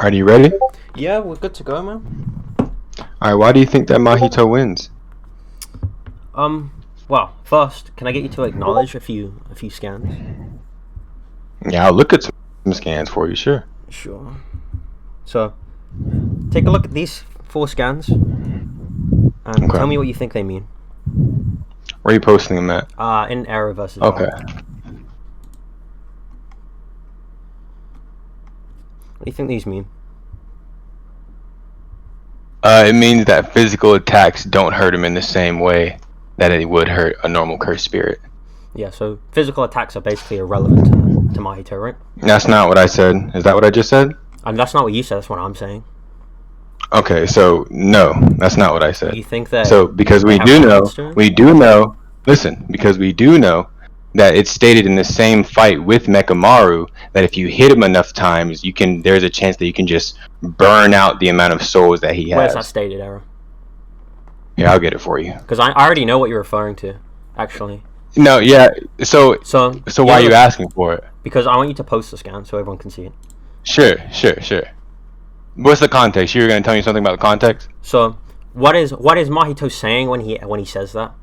Are you ready? Yeah, we're good to go, man. Alright, why do you think that Mahito wins? Well, first, can I get you to acknowledge a few scans? Yeah, I'll look at some scans for you, sure. Sure. So, take a look at these 4 scans, and tell me what you think they mean. Where are you posting them at? In Arrow versus Okay. Valor. What do you think these mean? It means that physical attacks don't hurt him in the same way that it would hurt a normal cursed spirit. Yeah, so physical attacks are basically irrelevant to Mahito, right? That's not what I said. Is that what I just said? And that's not what you said, that's what I'm saying. Okay, so no, that's not what I said. You think that... So, because we do know, listen, because we do know that it's stated in the same fight with Mekamaru that if you hit him enough times, there's a chance that you can just burn out the amount of souls that he has. Where's that stated, Arrow? Yeah, I'll get it for you. Because I already know what you're referring to, actually. No, yeah, so why are you asking for it? Because I want you to post the scan so everyone can see it. Sure. What's the context? You were going to tell me something about the context? So, what is Mahito saying when he says that?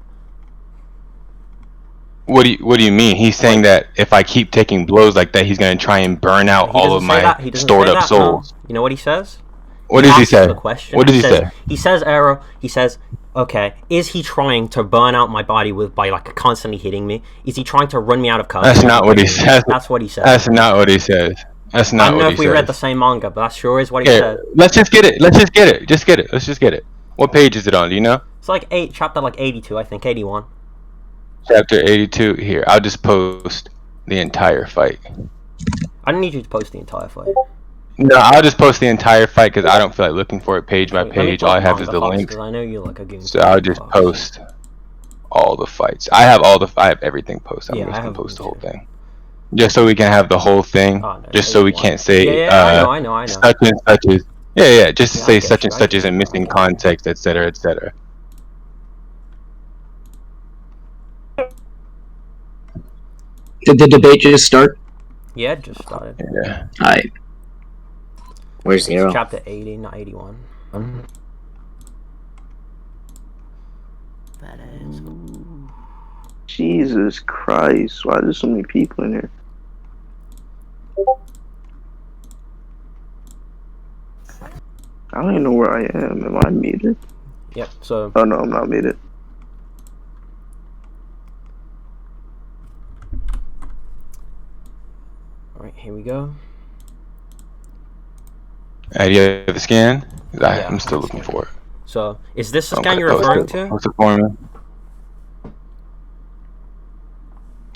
What do you mean? He's saying that if I keep taking blows like that, he's going to try and burn out all of my stored up souls. No. You know what he says? What does he say? What does he say? He says, Arrow, okay, is he trying to burn out my body by like constantly hitting me? Is he trying to run me out of cover? That's not what he says. That's what he says. That's not what he says. That's not what he says. I don't know if we read the same manga, but that sure is what he said. Let's just get it. Let's just get it. What page is it on? Do you know? It's like chapter 82, I think, 81. Chapter 82. Here, I'll just post the entire fight. I don't need you to post the entire fight. No, I'll just post the entire fight because I don't feel like looking for it page by page. All I have is the links. I know you like a goon. So I'll just post all the fights. I have everything posted. I'm just gonna post the whole thing, just so we can have the whole thing. Oh, no, just so we can't say I know. Such and such is just to say such and such is in missing context, etc., etc. Did the debate just start? Yeah, it just started. Yeah. Alright. Where's Zero? Chapter 80, not 81. That is... Jesus Christ, why there's so many people in here? I don't even know where I am. Am I muted? Yep, so... Oh no, I'm not muted. Alright, here we go. Do you have the scan? I'm still looking for it. So, is this the scan you're referring to? What's the formula?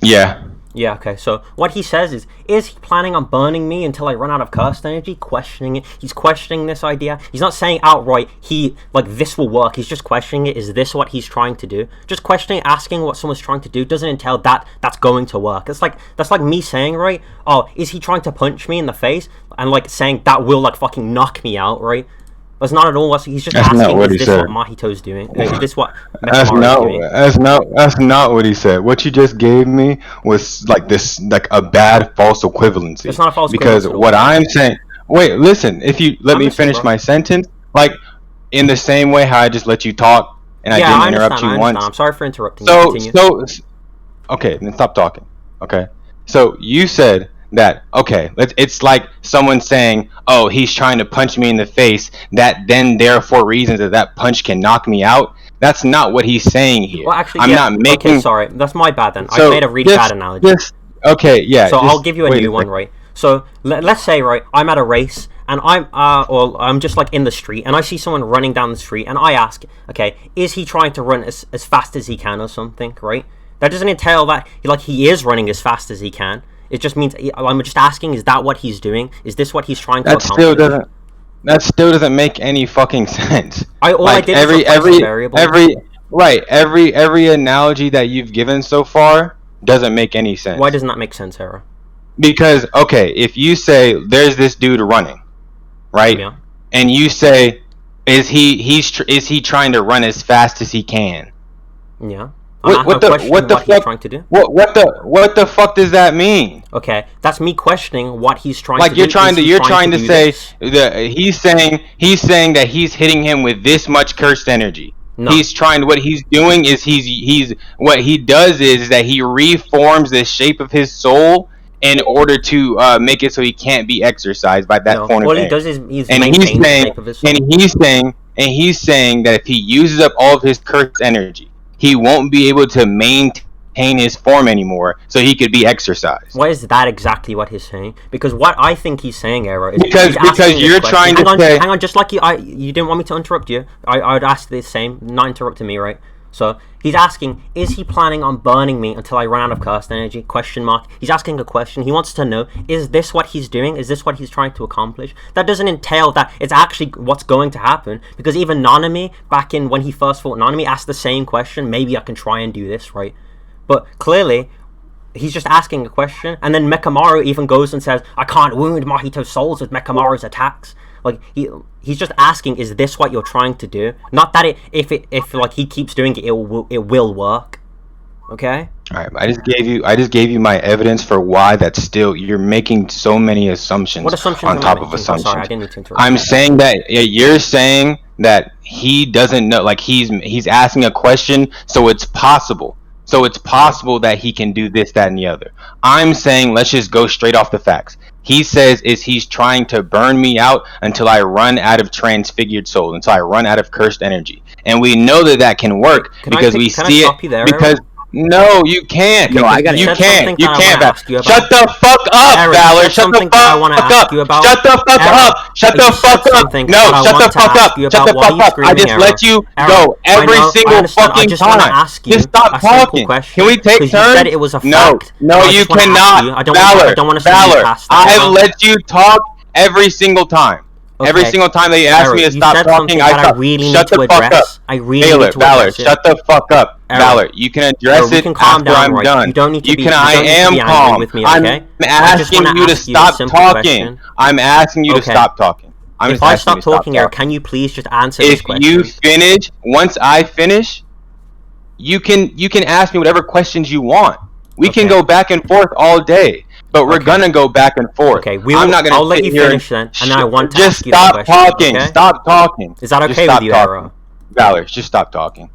Yeah. Yeah, okay. So, what he says is he planning on burning me until I run out of cursed energy? Questioning it. He's questioning this idea. He's not saying outright, this will work. He's just questioning it. Is this what he's trying to do? Just questioning, asking what someone's trying to do doesn't entail that's going to work. That's like me saying, right? Oh, is he trying to punch me in the face? And saying that will fucking knock me out, right? That's not at all what he's just asking. Is this what Mahito's doing? Is this what Mekamaru's doing? That's not what he said. What you just gave me was a bad false equivalency. It's not a false equivalency. Because what I'm saying. Wait, listen. If you let me finish my sentence, in the same way how I just let you talk and I didn't interrupt you once. I'm sorry for interrupting. Okay, then stop talking. Okay, so you said that it's like someone saying, oh, he's trying to punch me in the face, that then therefore reasons that punch can knock me out. That's not what he's saying here. Well, actually, I'm not making... Okay, sorry, that's my bad then. I made a really bad analogy. So I'll give you a new one, right? So let's say, right, I'm at a race and I'm just in the street and I see someone running down the street and I ask, okay, is he trying to run as fast as he can or something, right? That doesn't entail that he is running as fast as he can. It just means I'm just asking: is that what he's doing? Is this what he's trying to accomplish? That still doesn't make any fucking sense. I did every analogy that you've given so far doesn't make any sense. Why doesn't that make sense, Hera? Because if you say there's this dude running, right? Yeah. And you say, is he trying to run as fast as he can? Yeah. I'm What the questioning what the what he's fuck? trying to do. What the fuck does that mean? Okay, that's me questioning what he's trying Like to do. you're trying to do say this? that he's saying that he's hitting him with this much cursed energy. No. He's trying. What he's doing is he's what he does is that he reforms the shape of his soul in order to make it so he can't be exercised by that No. form All of he energy. does is he's And maintained the shape of his soul. he's saying that if he uses up all of his cursed energy, he won't be able to maintain his form anymore, so he could be exercised. Why is that exactly what he's saying? Because what I think he's saying, Aero, is Because you're trying to say. hang on, just like you didn't want me to interrupt you. I would ask the same, not interrupting me, right? So he's asking, is he planning on burning me until I run out of cursed energy? Question mark. He's asking a question. He wants to know, is this what he's doing? Is this what he's trying to accomplish? That doesn't entail that it's actually what's going to happen. Because even Nanami, back in when he first fought Nanami, asked the same question. Maybe I can try and do this, right? But clearly, he's just asking a question. And then Mekamaru even goes and says, I can't wound Mahito's souls with Mekamaru's attacks. Like he's just asking, is this what you're trying to do? Not that if like he keeps doing it, it will work. Okay. All right, I just gave you my evidence for why that's still you're making so many assumptions. What assumptions on am I top making? of assumptions? Sorry, I didn't mean to interrupt. I'm saying that you're saying that he doesn't know. Like he's asking a question, so it's possible. So it's possible that he can do this, that, and the other. I'm saying let's just go straight off the facts. He says he's trying to burn me out until I run out of transfigured soul, until I run out of cursed energy. And we know that can work because we see it. Because no, you can't. No, I got you it. can't. You can't. You Shut the fuck up, Aaron, Valor. Shut the fuck up. Shut the fuck up. Shut the fuck up. No, shut the fuck up. Shut the fuck up. I just let you go every single fucking time. Just stop talking. Can we take turns? You said it was a fact. No, you cannot. Valor. Valor. I have let you talk every single time. Every single time they ask me to stop talking, I stop. Shut the fuck up. Valor, shut the fuck up. Valor, you can address it after I'm done. You don't need to be. I am calm. With me, okay? I'm asking you to stop talking. I'm asking you to stop talking. If I stop talking, Eric, can you please just answer this question? If you finish, once I finish, you can ask me whatever questions you want. We can go back and forth all day. But we're gonna go back and forth. Okay, I'm not gonna. I'll let you finish then, and then I want to ask you stop that question. talking. Okay? Stop talking. Is that okay with you, Arrow? Valor, just stop talking.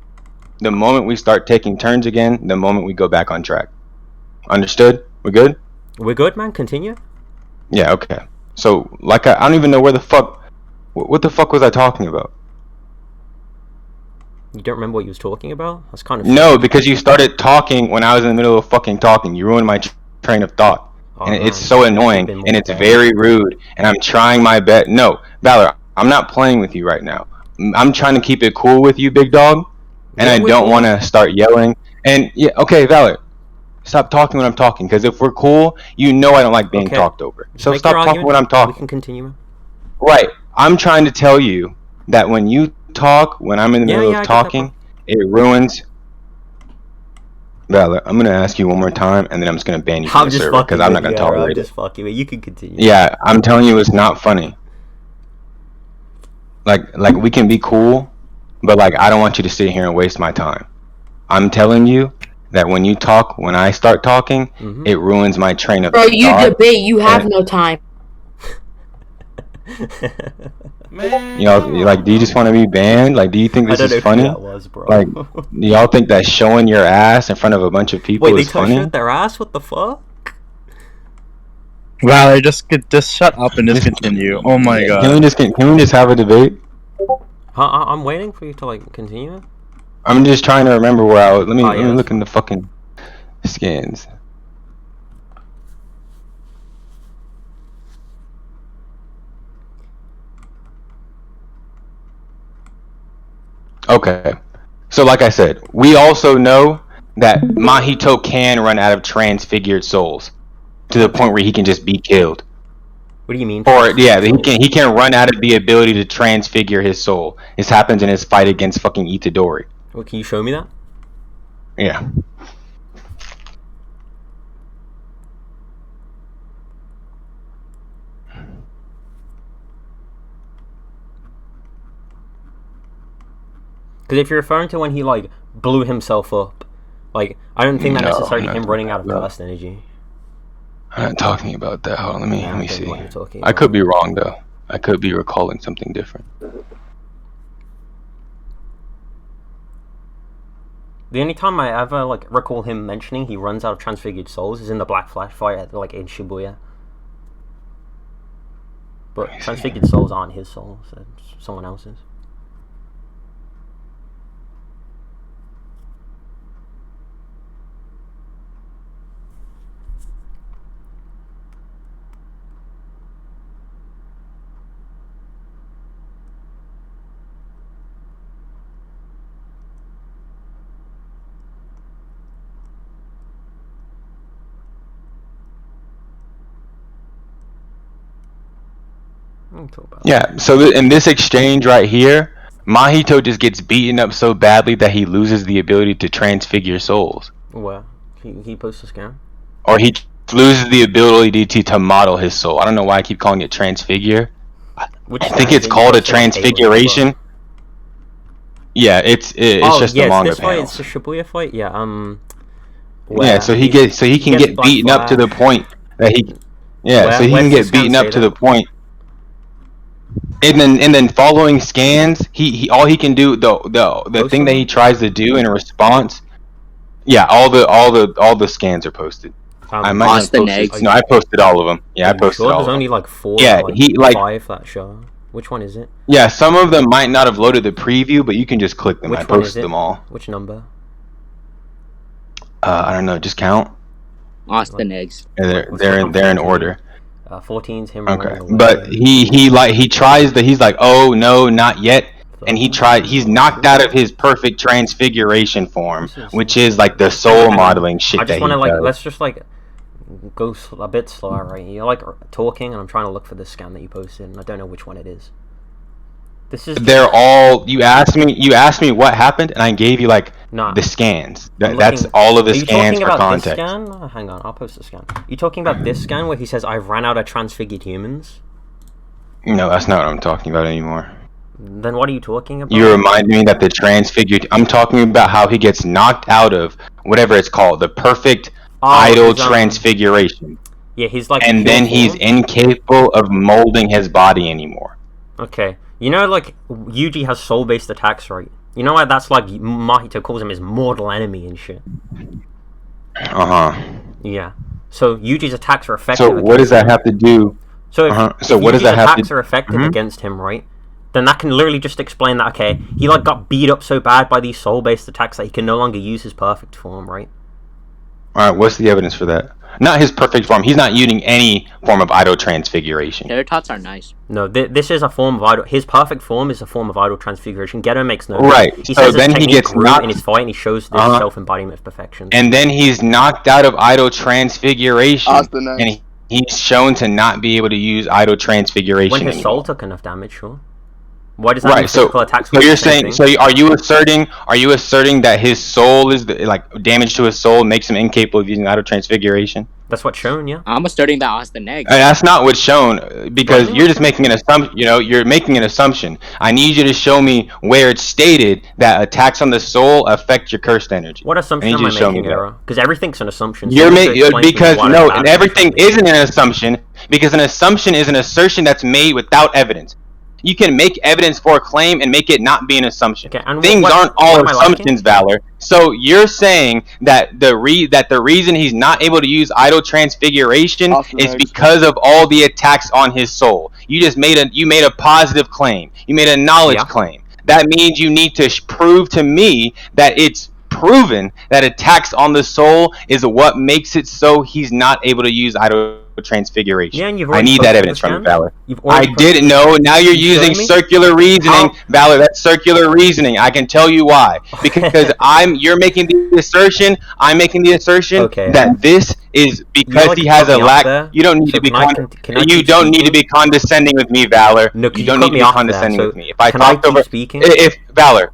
The moment we start taking turns again, the moment we go back on track. Understood? We're good? We're good, man. Continue. Yeah. Okay. So, like, I don't even know where the fuck. What the fuck was I talking about? You don't remember what you was talking about? That's kind of. No, because you started talking when I was in the middle of fucking talking. You ruined my train of thought. And it's so annoying, and it's very rude, and I'm trying my best. No, Valor, I'm not playing with you right now. I'm trying to keep it cool with you, big dog, and I don't want to start yelling. And yeah, okay, Valor, stop talking when I'm talking, because if we're cool, you know I don't like being talked over. So stop talking when I'm talking. We can continue. Right. I'm trying to tell you that when you talk, when I'm in the middle of talking, it ruins. Valor, I'm gonna ask you one more time, and then I'm just gonna ban you from the server because I'm not gonna tolerate it. I'm just fucking with you. You can continue. Yeah, I'm telling you, it's not funny. Like we can be cool, but like I don't want you to sit here and waste my time. I'm telling you that when you talk, when I start talking, it ruins my train of thought. Bro, you debate. You have no time. Man, y'all like, do you just want to be banned? Like, do you think this is funny? That was, bro. Like, do y'all think that showing your ass in front of a bunch of people is funny? Wait, they showed their ass? What the fuck? Valor, just shut up and just continue. Oh my god. Can we just have a debate? I'm waiting for you to like continue. I'm just trying to remember where I was. Let me look in the fucking scans. Okay, so like I said, we also know that Mahito can run out of transfigured souls to the point where he can just be killed. What do you mean? Or yeah, he can run out of the ability to transfigure his soul. This happens in his fight against fucking Itadori. Well, can you show me that? Yeah. Because if you're referring to when he like blew himself up, Like, I don't think that No, necessarily I'm him not running out of talking about- burst energy. I'm not talking about that. Hold on, let me Yeah, I think see. what you're talking I could about. be wrong though. I could be recalling something different. The only time I ever like recall him mentioning he runs out of transfigured souls is in the Black Flash fight, like in Shibuya. But transfigured souls aren't his souls; it's someone else's. Talk about Yeah. So in this exchange right here, Mahito just gets beaten up so badly that he loses the ability to transfigure souls, where he posts a scan. or he loses the ability to model his soul. I don't know why I keep calling it transfigure. Which I think scan? it's Is it called a posted on table transfiguration. number? Yeah, it's Oh, just yeah, the it's manga this fight. It's panels. the Shibuya fight. Yeah. Yeah, Where so he can gets get Black beaten up to the Flash. point that he so he Where's can the get scan beaten say up to the that? point. And then following scans, he all he can do the thing that he tries to do in response. Yeah, all the scans are posted. I might not Austin post eggs. it. No, I posted all of them. Yeah, I Are you posted sure all there's of them. only like 4? Yeah, or, he like 5 that show. Which one is it? yeah. Some of them might not have loaded the preview, but you can just click them. I Which one is posted it? them all. Which number? I don't know. Just count. Austin eggs. They're Let's they're click in on they're in 14. order. 14's him Okay, running away. but he tries that. He's like, oh no, not yet. And he's knocked out of his perfect transfiguration form, which is like the soul modeling shit I that just he want to like does. let's just like go a bit slower, right? You're like talking, and I'm trying to look for the scan that you posted, and I don't know which one it is. This is They're all. You asked me what happened, and I gave you like Nah. the scans. I'm That's looking- all of the Are you scans talking for about context. this scan? Oh, hang on, I'll post the scan. You talking about this scan where he says I've ran out of transfigured humans? No, that's not what I'm talking about anymore. Then what are you talking about? You remind me that the transfigured. I'm talking about how he gets knocked out of whatever it's called, the perfect idol his, transfiguration, Yeah, he's like. and pure then he's form. incapable of molding his body anymore. Okay, you know, like Yuji has soul-based attacks, right? You know why that's like Mahito calls him his mortal enemy and shit. Yeah. So Yuji's attacks are effective. So what does that have to do? So if what does Yuji's that have attacks to? are effective against him, right? Then that can literally just explain that. Okay, he like got beat up so bad by these soul-based attacks that he can no longer use his perfect form, right? All right, what's the evidence for that? Not his perfect form. He's not using any form of idol transfiguration. Their tots are nice. No, this is a form of idol. His perfect form is a form of idol transfiguration. Geto makes no. Right. He So says his then he technique gets grew knocked- in his fight, and he shows this self-embodiment of perfection. And then he's knocked out of idol transfiguration, Austin, and he's shown to not be able to use idol transfiguration When his anymore. soul took enough damage, sure. Why does that mean Right. So, physical attacks? so you're saying? So are you asserting that his soul is like damage to his soul makes him incapable of using idol transfiguration? That's what's shown, yeah. I'm asserting that Austin eggs. That's not what's shown because you're just making an assumption. You know, you're making an assumption. I need you to show me where it's stated that attacks on the soul affect your cursed energy. What assumption am I making, Era? Because everything's an assumption. So You're you have to explain to me because why no, that and happens. everything isn't an assumption because an assumption is an assertion that's made without evidence. You can make evidence for a claim and make it not be an assumption. Okay, and things aren't all am I assumptions, Valor. So you're saying that the reason he's not able to use idol transfiguration is because of all the attacks on his soul. You just made a positive claim. You made a knowledge claim. That means you need to prove to me that it's proven that attacks on the soul is what makes it so he's not able to use idol transfiguration. Yeah, and you've I already need that posted evidence the from you, scans? Valor. You've I already didn't know. Now you're using showing me? circular reasoning, How? Valor. That's circular reasoning. I can tell you why. Because you're making the assertion. I'm making the assertion that this is because like he has cut a me off lack. there. You don't need So to be. can I You keep don't need to speaking? be condescending with me, Valor. No, you you don't cut need to me be off condescending there. with me. If I Can I talked keep over, speaking? if Valor,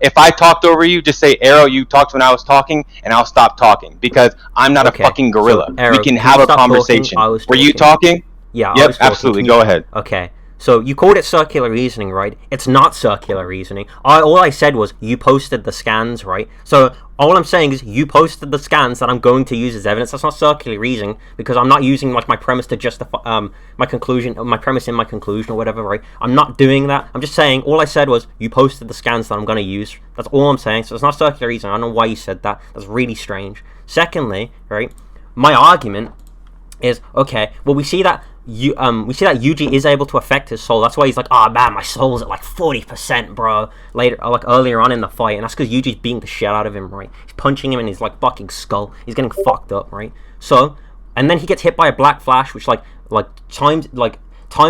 if I talked over you, just say Arrow. You talked when I was talking, and I'll stop talking because I'm not a fucking gorilla. So, Arrow, we can can have you a stop conversation. talking? I was Were you talking. talking? Yeah. I Yep, was talking. absolutely. Can Go you- ahead. Okay. So you called it circular reasoning, right? It's not circular reasoning. All I said was you posted the scans, right? So all I'm saying is you posted the scans that I'm going to use as evidence. That's not circular reasoning because I'm not using like my premise to justify my conclusion, my premise in my conclusion or whatever, right? I'm not doing that. I'm just saying all I said was you posted the scans that I'm going to use. That's all I'm saying. So it's not circular reasoning. I don't know why you said that. That's really strange. Secondly, right? My argument is okay. Well, we see that Yuji is able to affect his soul. That's why he's like, oh man, my soul's at like 40%, bro. Earlier on in the fight, and that's because Yuji's beating the shit out of him, right? He's punching him in his like fucking skull. He's getting fucked up, right? So, and then he gets hit by a black flash, which times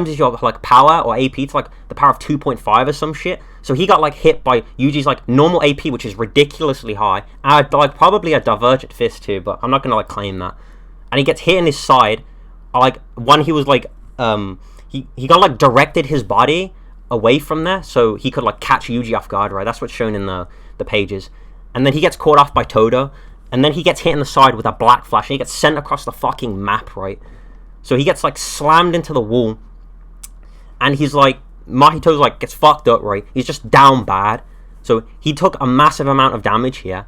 is your like power or AP to like the power of 2.5 or some shit. So he got like hit by Yuji's like normal AP, which is ridiculously high. And like probably a divergent fist too, but I'm not gonna like claim that. And he gets hit in his side. Like one, he was like he got like directed his body away from there so he could like catch Yuji off guard, right? That's what's shown in the pages. And then he gets caught off by Todo, and then he gets hit in the side with a black flash, and he gets sent across the fucking map, right? So he gets like slammed into the wall, and he's like Mahito's like gets fucked up, right? He's just down bad. So he took a massive amount of damage here,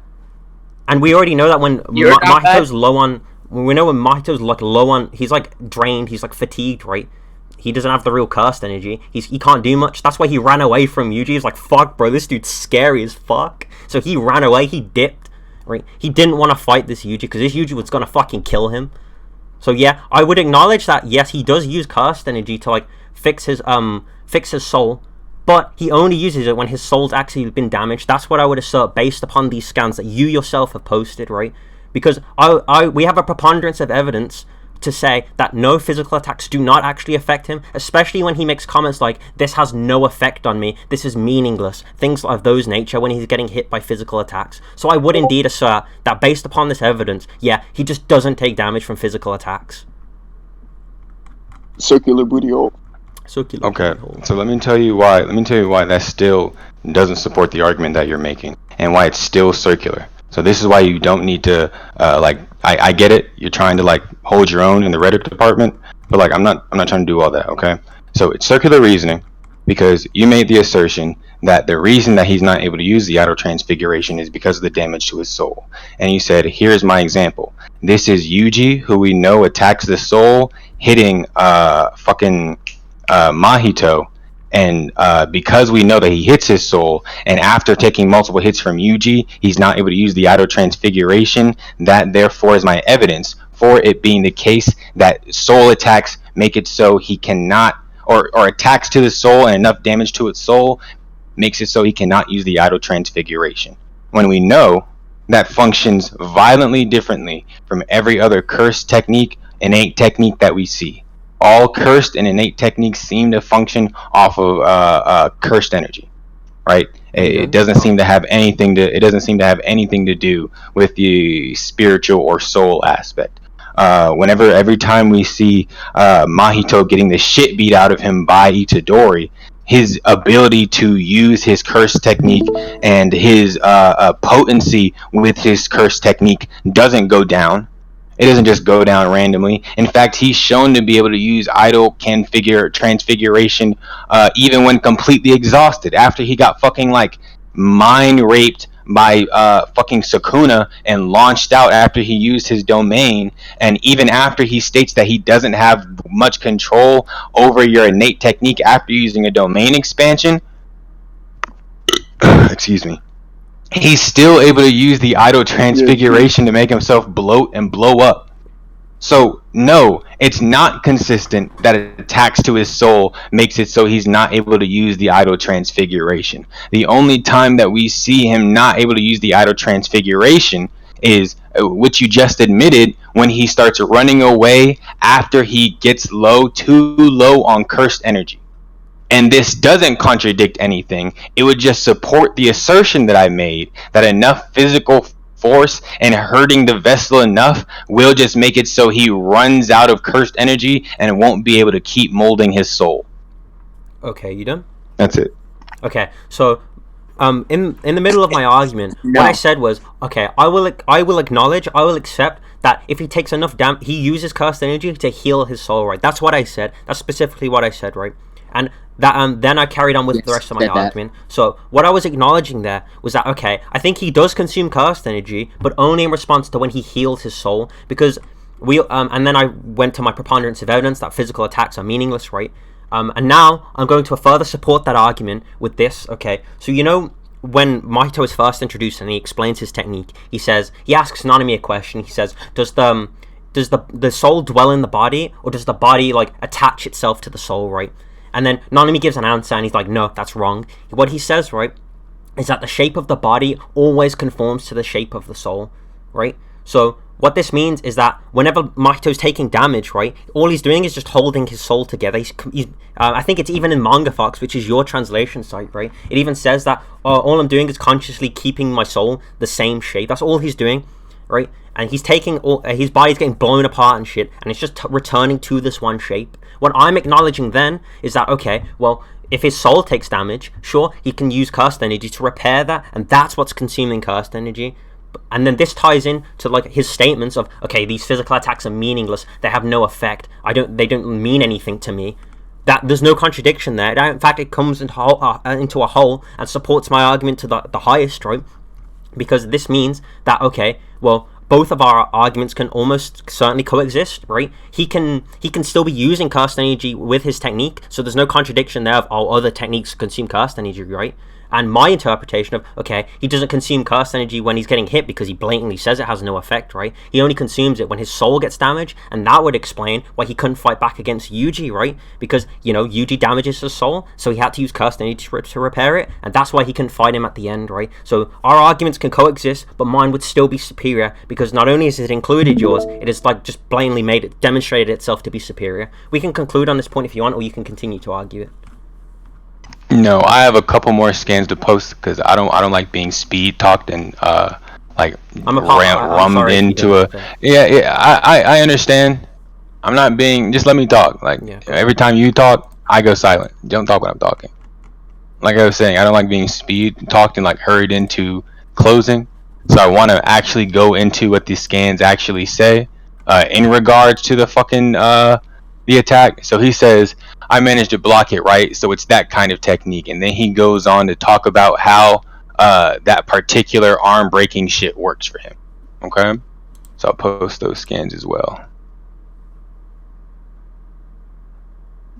and we already know that when Mahito's low on. We know when Mahito's like low on, he's like drained, he's like fatigued, right? He doesn't have the real cursed energy. He can't do much. That's why he ran away from Yuji. He's like, fuck, bro, this dude's scary as fuck. So he ran away, he dipped, right? He didn't want to fight this Yuji because this Yuji was gonna fucking kill him. So yeah, I would acknowledge that yes, he does use cursed energy to like fix his soul, but he only uses it when his soul's actually been damaged. That's what I would assert based upon these scans that you yourself have posted, right? Because we have a preponderance of evidence to say that no physical attacks do not actually affect him, especially when he makes comments like, this has no effect on me, this is meaningless, things of those nature when he's getting hit by physical attacks. So I would indeed assert that based upon this evidence, yeah, he just doesn't take damage from physical attacks. Circular booty hole. Okay, so let me tell you why that still doesn't support the argument that you're making, and why it's still circular. So this is why you don't need to, I get it, you're trying to like hold your own in the rhetoric department, but like I'm not trying to do all that, okay? So it's circular reasoning because you made the assertion that the reason that he's not able to use the auto transfiguration is because of the damage to his soul. And you said, here's my example. This is Yuji, who we know attacks the soul, hitting Mahito. And because we know that he hits his soul, and after taking multiple hits from Yuji, he's not able to use the auto transfiguration, that therefore is my evidence for it being the case that soul attacks make it so he cannot, or attacks to the soul and enough damage to its soul makes it so he cannot use the auto transfiguration. When we know that functions violently differently from every other cursed technique, innate technique that we see. All cursed and innate techniques seem to function off of cursed energy, right? It doesn't seem to have anything to do with the spiritual or soul aspect. Every time we see Mahito getting the shit beat out of him by Itadori, his ability to use his curse technique and his potency with his curse technique doesn't go down. It doesn't just go down randomly. In fact, he's shown to be able to use idle transfiguration even when completely exhausted. After he got fucking like mind raped by fucking Sukuna and launched out after he used his domain, and even after he states that he doesn't have much control over your innate technique after using a domain expansion, excuse me, he's still able to use the idle transfiguration to make himself bloat and blow up. So no, it's not consistent that attacks to his soul makes it so he's not able to use the idle transfiguration. The only time that we see him not able to use the idle transfiguration is, which you just admitted, when he starts running away after he gets too low on cursed energy. And this doesn't contradict anything. It would just support the assertion that I made that enough physical force and hurting the vessel enough will just make it so he runs out of cursed energy and won't be able to keep molding his soul. Okay, you done? That's it. Okay, so in the middle of my argument, what I said was, okay, I will accept that if he takes enough he uses cursed energy to heal his soul, right? That's what I said. That's specifically what I said, right? And that then I carried on with the rest of my argument. So what I was acknowledging there was that, okay, I think he does consume cursed energy, but only in response to when he heals his soul, because and then I went to my preponderance of evidence that physical attacks are meaningless, right? And now I'm going to further support that argument with this. Okay, so when Mahito is first introduced and he explains his technique, he asks Nanami a question. He says, does the soul dwell in the body, or does the body like attach itself to the soul, right? And then Nanami gives an answer, and he's like, no, that's wrong. What he says, right, is that the shape of the body always conforms to the shape of the soul, right? So what this means is that whenever Mahito's taking damage, right, all he's doing is just holding his soul together. I think it's even in MangaFox, which is your translation site, right? It even says that all I'm doing is consciously keeping my soul the same shape. That's all he's doing, right? And he's taking his body's getting blown apart and shit, and it's just returning to this one shape. What I'm acknowledging then is that, okay, well, if his soul takes damage, sure, he can use cursed energy to repair that, and that's what's consuming cursed energy. And then this ties in to like his statements of, okay, these physical attacks are meaningless, they have no effect, they don't mean anything to me. That there's no contradiction there. In fact, it comes into a whole and supports my argument to the highest, right? Because this means that, okay, well, both of our arguments can almost certainly coexist, right? He can still be using cursed energy with his technique, so there's no contradiction there of other techniques consume cursed energy, right? And my interpretation of, okay, he doesn't consume cursed energy when he's getting hit because he blatantly says it has no effect, right? He only consumes it when his soul gets damaged, and that would explain why he couldn't fight back against Yuji, right? Because, Yuji damages his soul, so he had to use cursed energy to repair it, and that's why he couldn't fight him at the end, right? So our arguments can coexist, but mine would still be superior, because not only has it included yours, it has like just blatantly demonstrated itself to be superior. We can conclude on this point if you want, or you can continue to argue it. No, I have a couple more scans to post because I don't like being speed talked and rummed into a. Yeah. I understand. I'm not being. Just let me talk. Like every time you talk, I go silent. Don't talk when I'm talking. Like I was saying, I don't like being speed talked and like hurried into closing. So I want to actually go into what these scans actually say in regards to the fucking the attack. So he says, I managed to block it, right? So it's that kind of technique. And then he goes on to talk about how that particular arm breaking shit works for him. Okay? So I'll post those scans as well.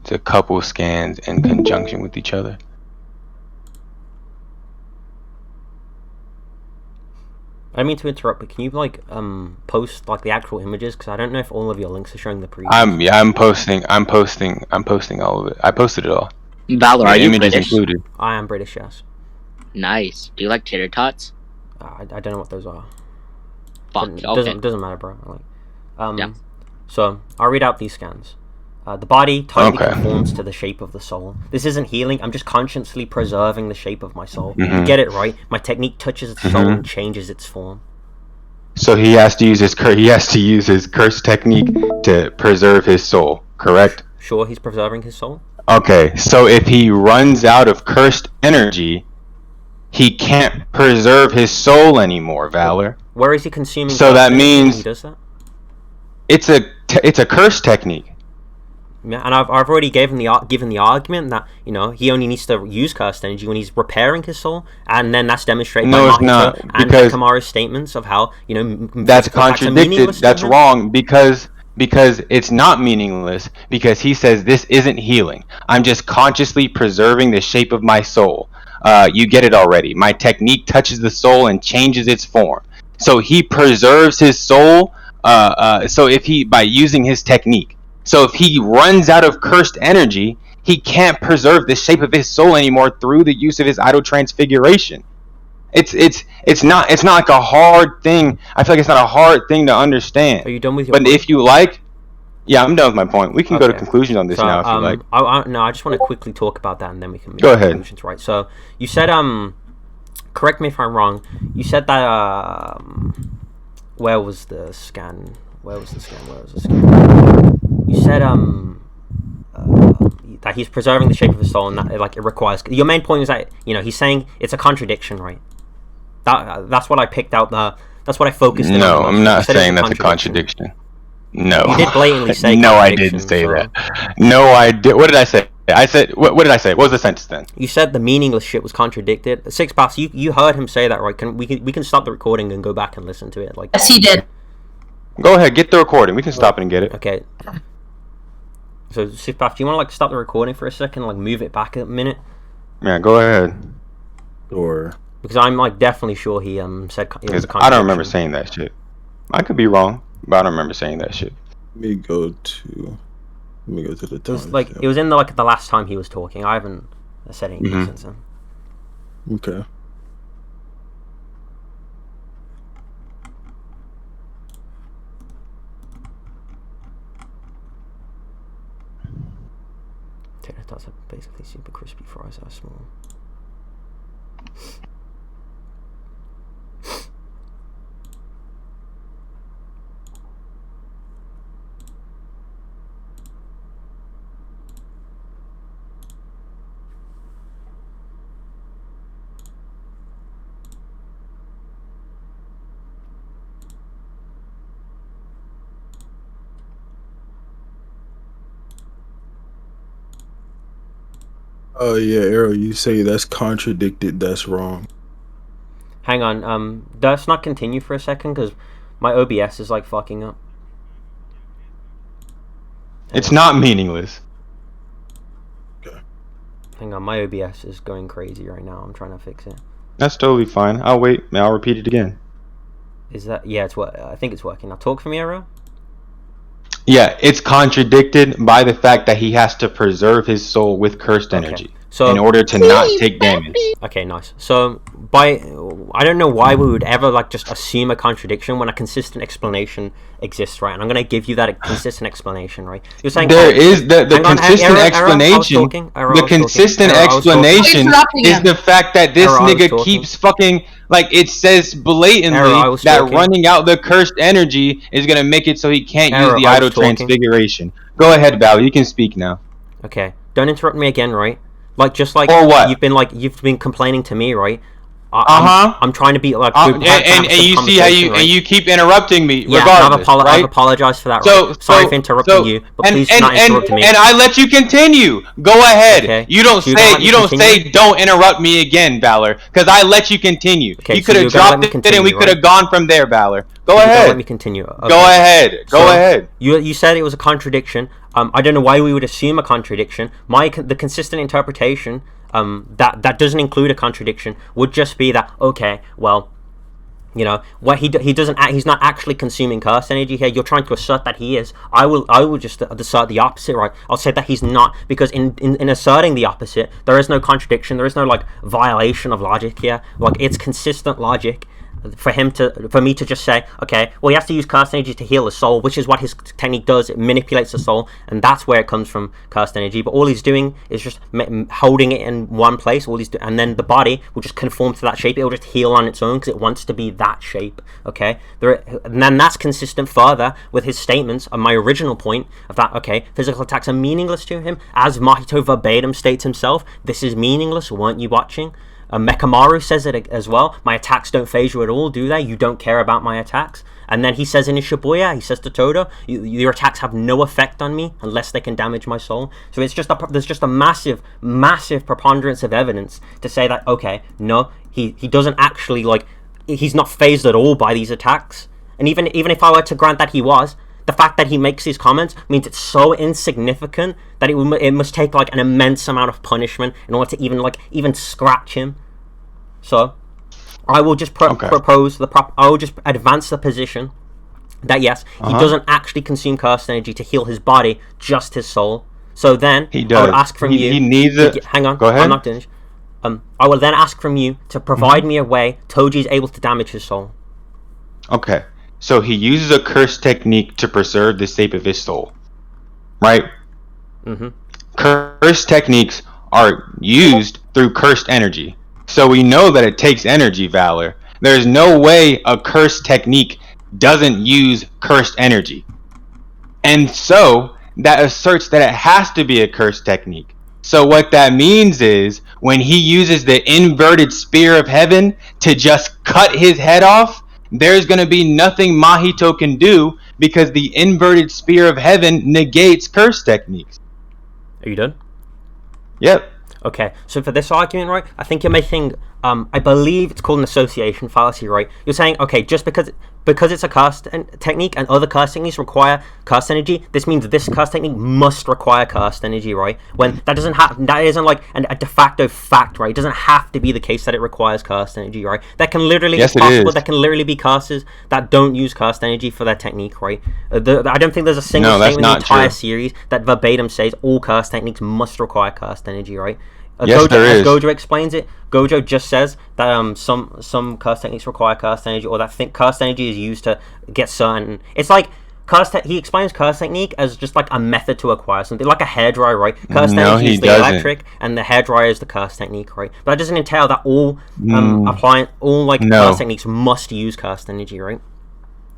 It's a couple scans in conjunction with each other. I don't mean to interrupt, but can you post like the actual images? Because I don't know if all of your links are showing the preview. I'm posting all of it. I posted it all. Valor, are you images British? included. I am British, yes. Nice. Do you like tater tots? I don't know what those are. Fuck. Okay. Doesn't matter, bro. Yeah. So I'll read out these scans. The body tightly conforms to the shape of the soul. This isn't healing. I'm just consciously preserving the shape of my soul. You get it, right? My technique touches its soul and changes its form. So he has to use his curse technique to preserve his soul, correct? Sure, he's preserving his soul. Okay, so if he runs out of cursed energy, he can't preserve his soul anymore, Valor. Where is he consuming? So that means he does that. It's a curse technique. Yeah, and I've already given the argument that he only needs to use cursed energy when he's repairing his soul, and then that's demonstrated by Mahito and Kamaru's statements of how that's contradicted. That's wrong because it's not meaningless, because he says this isn't healing. I'm just consciously preserving the shape of my soul. You get it already. My technique touches the soul and changes its form. So he preserves his soul. So if he by using his technique. So if he runs out of cursed energy, he can't preserve the shape of his soul anymore through the use of his idle transfiguration. It's not like a hard thing. I feel like it's not a hard thing to understand. Are you done with your point? But if you like, yeah, I'm done with my point. We can go to conclusions on this now if you like. I just want to quickly talk about that and then we can make conclusions, right? So you said correct me if I'm wrong. You said that where was the scan? You said that he's preserving the shape of his soul and that it requires. Your main point is that he's saying it's a contradiction, right? That's what I picked out. That's what I focused. No, I'm not saying that's a contradiction. No, you did blatantly say. No, I didn't say that. No, I did. What did I say? I said, what did I say? What was the sentence then? You said the meaningless shit was contradicted. Six Paths, you heard him say that, right? We can stop the recording and go back and listen to it. Like, Yes, he did. Go ahead, get the recording. We can stop it and get it. okay. So Six Paths, do you want to like stop the recording for a second, like move it back a minute? Yeah, go ahead. Or Because I'm like definitely sure he said. Because I don't remember saying that shit. I could be wrong, but I don't remember saying that shit. Let me go to the It was times. like it was in the last time he was talking. I haven't said anything since then. Okay. Tater tots are basically super crispy fries that are small. Oh yeah, Arrow, you say that's contradicted, that's wrong. Hang on, let's not continue for a second because my OBS is like fucking up. It's not meaningless. Hang on, my OBS is going crazy right now. I'm trying to fix it. That's totally fine. I'll wait. I'll repeat it again. Is that it's what I think it's working now. Talk for me, Arrow. Yeah, it's contradicted by the fact that he has to preserve his soul with cursed energy in order to not take damage. Okay, nice. So I don't know why we would ever like just assume a contradiction when a consistent explanation exists, right? And I'm gonna give you that consistent explanation, right? You're saying there is the hang on, consistent Arrow, explanation. The consistent explanation is the fact that this nigga keeps fucking like it says blatantly that running out the cursed energy is gonna make it so he can't use the idle transfiguration. Go ahead, Val. You can speak now. Okay, don't interrupt me again, right? Like just like or what? you've been complaining to me, right? I'm trying to be like and you see how you keep interrupting me. Yeah, regardless, I've apologized for that. Right? Sorry for interrupting you, but please do not interrupt me. And I let you continue. Go ahead. Okay. You don't say don't interrupt me again, Valor, because I let you continue. Okay, you could have dropped it and we could have gone from there, Valor. Go ahead. Let me continue. Okay. Go ahead. Go ahead. You said it was a contradiction. I don't know why we would assume a contradiction. The consistent interpretation that doesn't include a contradiction would just be that, okay, well, you know, what he's not actually consuming curse energy here. You're trying to assert that he is. I will just assert the opposite, right? I'll say that he's not, because in asserting the opposite, there is no contradiction. There is no like violation of logic here. Like it's consistent logic for me to just say, okay, well, he has to use cursed energy to heal the soul, which is what his technique does. It manipulates the soul, and that's where it comes from, cursed energy. But all he's doing is just holding it in one place. And then the body will just conform to that shape. It will just heal on its own because it wants to be that shape. Okay, and then that's consistent further with his statements on my original point of that. Okay, physical attacks are meaningless to him, as Mahito verbatim states himself. This is meaningless. Weren't you watching? Mekamaru says it as well. My attacks don't phase you at all, do they? You don't care about my attacks. And then he says in his Shibuya, he says to Todo, your attacks have no effect on me unless they can damage my soul. So it's there's just a massive preponderance of evidence to say that, okay, no, he doesn't actually, like, he's not phased at all by these attacks. And even if I were to grant that he was, the fact that he makes these comments means it's so insignificant that it must take like an immense amount of punishment in order to even scratch him. So I will just I will just advance the position that yes, he doesn't actually consume cursed energy to heal his body, just his soul. So then he does. I would ask from you. He needs it. Hang on. Go ahead. I'm not finished. I will then ask from you to provide me a way Toji is able to damage his soul. Okay. So he uses a curse technique to preserve the shape of his soul, right? Mm-hmm. Curse techniques are used through cursed energy. So we know that it takes energy, Valor. There's no way a curse technique doesn't use cursed energy. And so that asserts that it has to be a curse technique. So what that means is when he uses the inverted spear of heaven to just cut his head off, there's going to be nothing Mahito can do because the inverted spear of heaven negates curse techniques. Are you done? Yep. Okay, so for this argument, right, I think you're making, I believe it's called an association fallacy, right? You're saying, okay, just because it's a cast technique and other cast techniques require cast energy, this means this cast technique must require cast energy, right? When that isn't like a de facto fact, right? It doesn't have to be the case that it requires cast energy, right? That can literally, yes, it's possible, there can literally be casters that don't use cast energy for their technique, right? I don't think there's a single statement in the entire series that verbatim says all cast techniques must require cast energy, right? Yes, there is. As Gojo explains it, Gojo just says that some cast techniques require cast energy, or that cast energy is used to get certain. It's like he explains cast technique as just like a method to acquire something, like a hairdryer, right? Cast energy is the electric, and the hairdryer is the cast technique, right? But that doesn't entail that all cast techniques must use cast energy, right?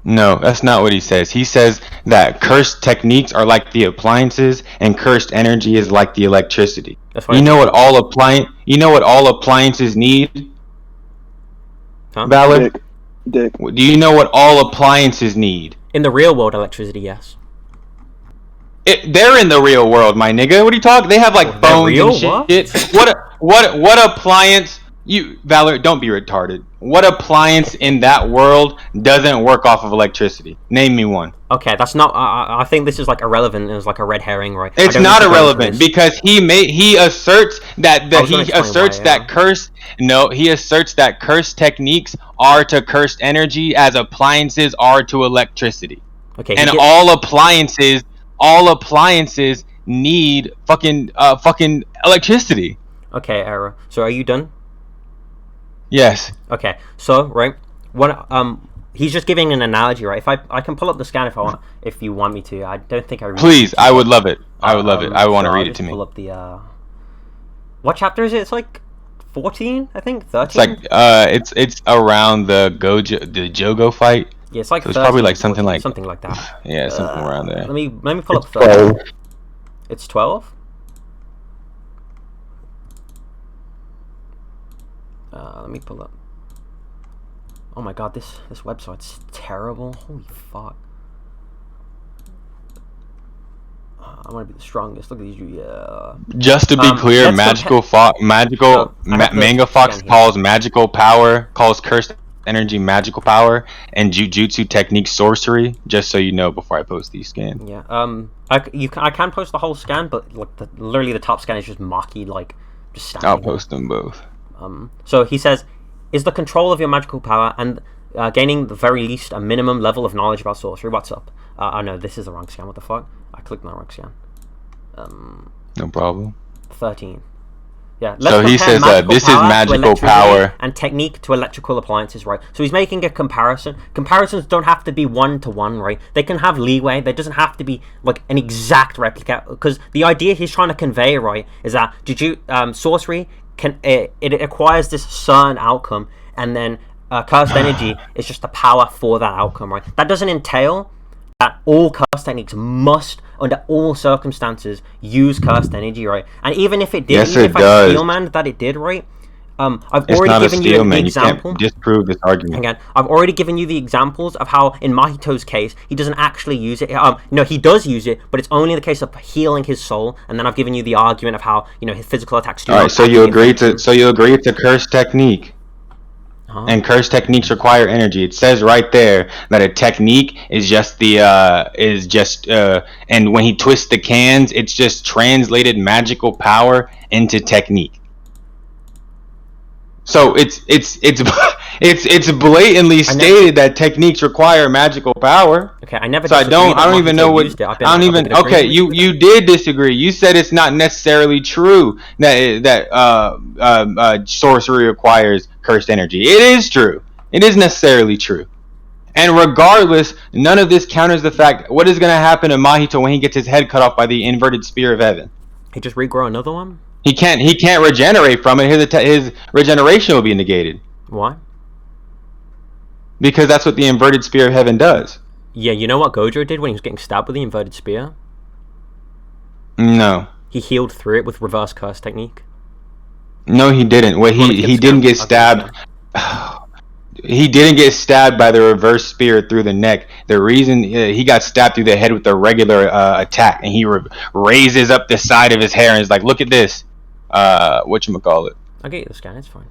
No, that's not what he says. He says that cursed techniques are like the appliances, and cursed energy is like the electricity. You know what all appliances need? Huh? Valor? Dick. Do you know what all appliances need? In the real world, electricity, yes. They're in the real world, my nigga. What are you talking? They have like phones and shit. What appliance? Valor, don't be retarded. What appliance in that world doesn't work off of electricity? Name me one. Okay, that's not. I think this is like irrelevant. It's like a red herring, right? It's not irrelevant because he asserts that cursed techniques are to cursed energy as appliances are to electricity. Okay, and all appliances need fucking electricity. Okay, Era. So are you done? Yes. Okay. So right, he's just giving an analogy, right? If I can pull up the scan if you want me to. I don't think I. Please, I would love it. I would love it. I want to read it to me. Pull up the. What chapter is it? It's like 14, I think 13. It's like it's around the Jogo fight. Yeah, it's like. So it's probably like something like that. Yeah, something around there. Let me pull up 12. It's 12. Let me pull up. Oh my god, this website's terrible. Holy fuck. I want to be the strongest. Look at these. Yeah. Just to be clear, Manga Fox calls magical power, calls cursed energy magical power, and Jujutsu technique sorcery. Just so you know, before I post these scans. Yeah. I can post the whole scan, but like literally the top scan is just Maki like just standing. I'll post them both. So he says, is the control of your magical power and gaining the very least a minimum level of knowledge about sorcery. What's up? Oh no, this is the wrong scan. What the fuck? I clicked on the wrong scan. No problem. 13. Yeah. So he says this is magical power and technique to electrical appliances, right? So he's making a comparison. Comparisons don't have to be 1-to-1, right? They can have leeway. There doesn't have to be like an exact replica, because the idea he's trying to convey, right, is that sorcery it acquires this certain outcome, and then cursed energy is just the power for that outcome, right? That doesn't entail that all cursed techniques must, under all circumstances, use cursed energy, right? And even if it did, yes, even if I steel man that it did, right? I've already given you the example. You can't disprove this argument. Again, I've already given you the examples of how, in Mahito's case, he doesn't actually use it. No, he does use it, but it's only the case of healing his soul. And then I've given you the argument of how his physical attacks do. All right, so you agree it's a cursed technique, and cursed techniques require energy. It says right there that a technique is just and when he twists the cans, it's just translated magical power into technique. So it's blatantly stated that techniques require magical power. Okay, I never. So I don't even know what. Okay, you did disagree. You said it's not necessarily true that sorcery requires cursed energy. It is true. It is necessarily true. And regardless, none of this counters the fact. What is going to happen to Mahito when he gets his head cut off by the inverted spear of heaven? He just regrow another one. He can't regenerate from it. His regeneration will be negated. Why? Because that's what the inverted spear of heaven does. Yeah, you know what Gojo did when he was getting stabbed with the inverted spear? No. He healed through it with reverse curse technique. No, he didn't. Well, he didn't get stabbed. He didn't get stabbed by the reverse spear through the neck. The reason he got stabbed through the head with a regular attack, and he raises up the side of his hair and is like, "Look at this." whatchamacallit. I'll get you the scan. It's fine.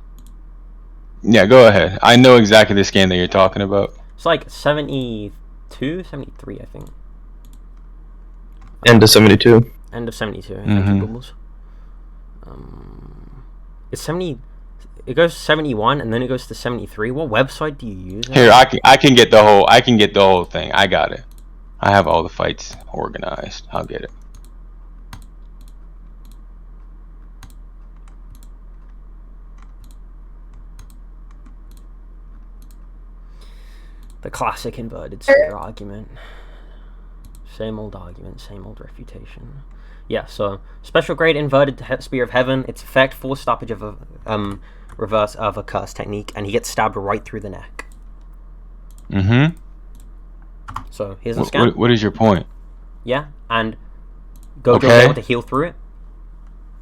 Yeah, go ahead. I know exactly the scan that you're talking about. It's like 72, 73, I think. End of 72. End of 72. Mm-hmm. It's 70. It goes 71 and then it goes to 73. What website do you use? Here, I can get the whole thing. I got it. I have all the fights organized. I'll get it. The classic inverted sphere argument. Same old argument, same old refutation. Yeah, so special grade inverted spear of heaven. Its effect, force stoppage of a reverse of a curse technique, and he gets stabbed right through the neck. Mm-hmm. So here's the scan. What is your point? Yeah, and Gojo's able to heal through it.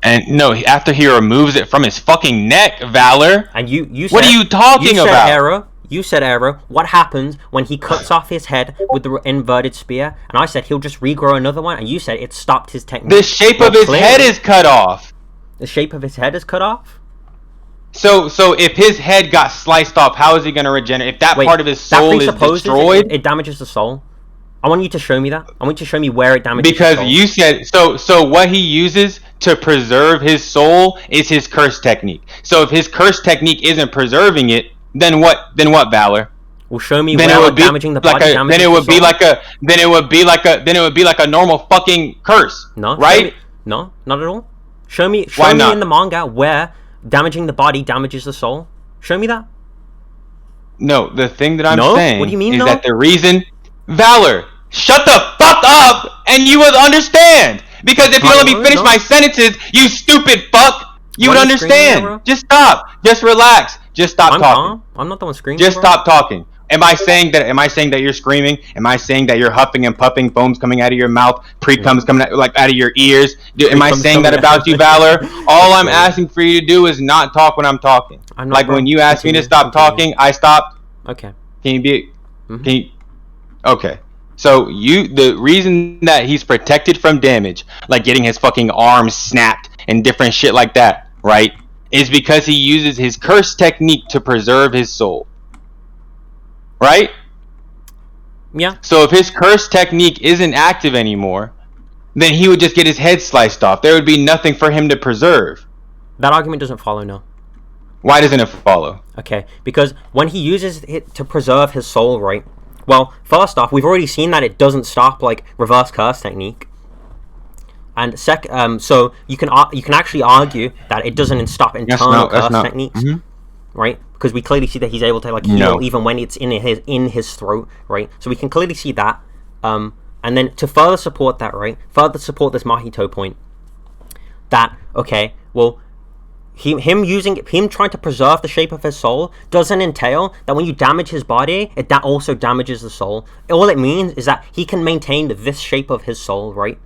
And no, after he removes it from his fucking neck, Valor. And you said, what are you talking about? You said, Arrow, what happens when he cuts off his head with the inverted spear? And I said he'll just regrow another one, and you said it stopped his technique. The shape of his head is cut off. The shape of his head is cut off? So if his head got sliced off, how is he going to regenerate? If that part of his soul is destroyed? It damages the soul. I want you to show me that. I want you to show me where it damages because the soul. You said so what he uses to preserve his soul is his curse technique. So if his curse technique isn't preserving it, then what, Valor? Well, show me where it damaging the body damages then it would be like a normal fucking curse. No, right? No, not at all. Show me in the manga where damaging the body damages the soul. Show me that. No, the thing that I'm saying what do you mean, is that the reason, Valor, shut the fuck up and you would understand. Because if you let me finish my sentences, you stupid fuck, you would understand. Just stop. Just relax. Just stop talking. I'm not the one screaming. Just stop talking. Am I saying that you're screaming? Am I saying that you're huffing and puffing, foam's coming out of your mouth, pre-cum's coming out, out of your ears? Am I saying that about you, Valor? All I'm asking for you to do is not talk when I'm talking. Like when you asked me to stop talking, I stopped. Okay. Okay. So the reason that he's protected from damage, like getting his fucking arms snapped and different shit like that, right, is because he uses his curse technique to preserve his soul. Right? Yeah. So if his curse technique isn't active anymore, then he would just get his head sliced off. There would be nothing for him to preserve. That argument doesn't follow, no. Why doesn't it follow? Okay, because when he uses it to preserve his soul, right? Well, first off, we've already seen that it doesn't stop like reverse curse technique. And so you can actually argue that it doesn't stop internal curse techniques, right? Because we clearly see that he's able to like heal even when it's in his throat, right? So we can clearly see that. And then to further support that, right? Further support this Mahito point, that okay, well, him trying to preserve the shape of his soul doesn't entail that when you damage his body, that also damages the soul. All it means is that he can maintain this shape of his soul, right?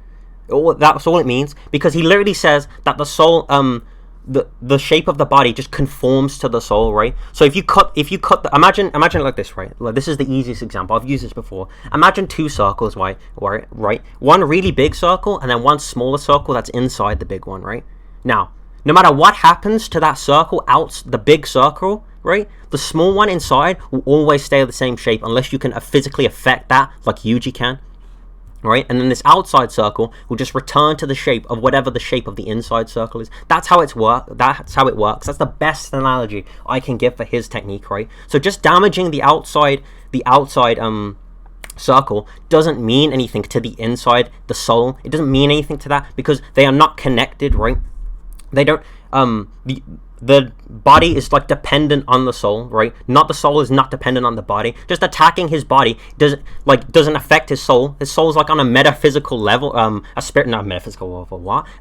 That's all it means, because he literally says that the soul, the shape of the body just conforms to the soul, right? So if you cut imagine it like this, right? Like this is the easiest example. I've used this before. Imagine two circles, right? One really big circle and then one smaller circle that's inside the big one, right? Now, no matter what happens to that circle out the big circle, right? The small one inside will always stay the same shape unless you can physically affect that, like Yuji can. Right, and then this outside circle will just return to the shape of whatever the shape of the inside circle is. That's how it works. That's the best analogy I can give for his technique, right? So just damaging the outside circle doesn't mean anything to the inside, the soul. It doesn't mean anything to that because they are not connected, right? They don't. The body is like dependent on the soul, right? Not the soul is not dependent on the body. Just attacking his body doesn't affect his soul. His soul is like on a metaphysical level, a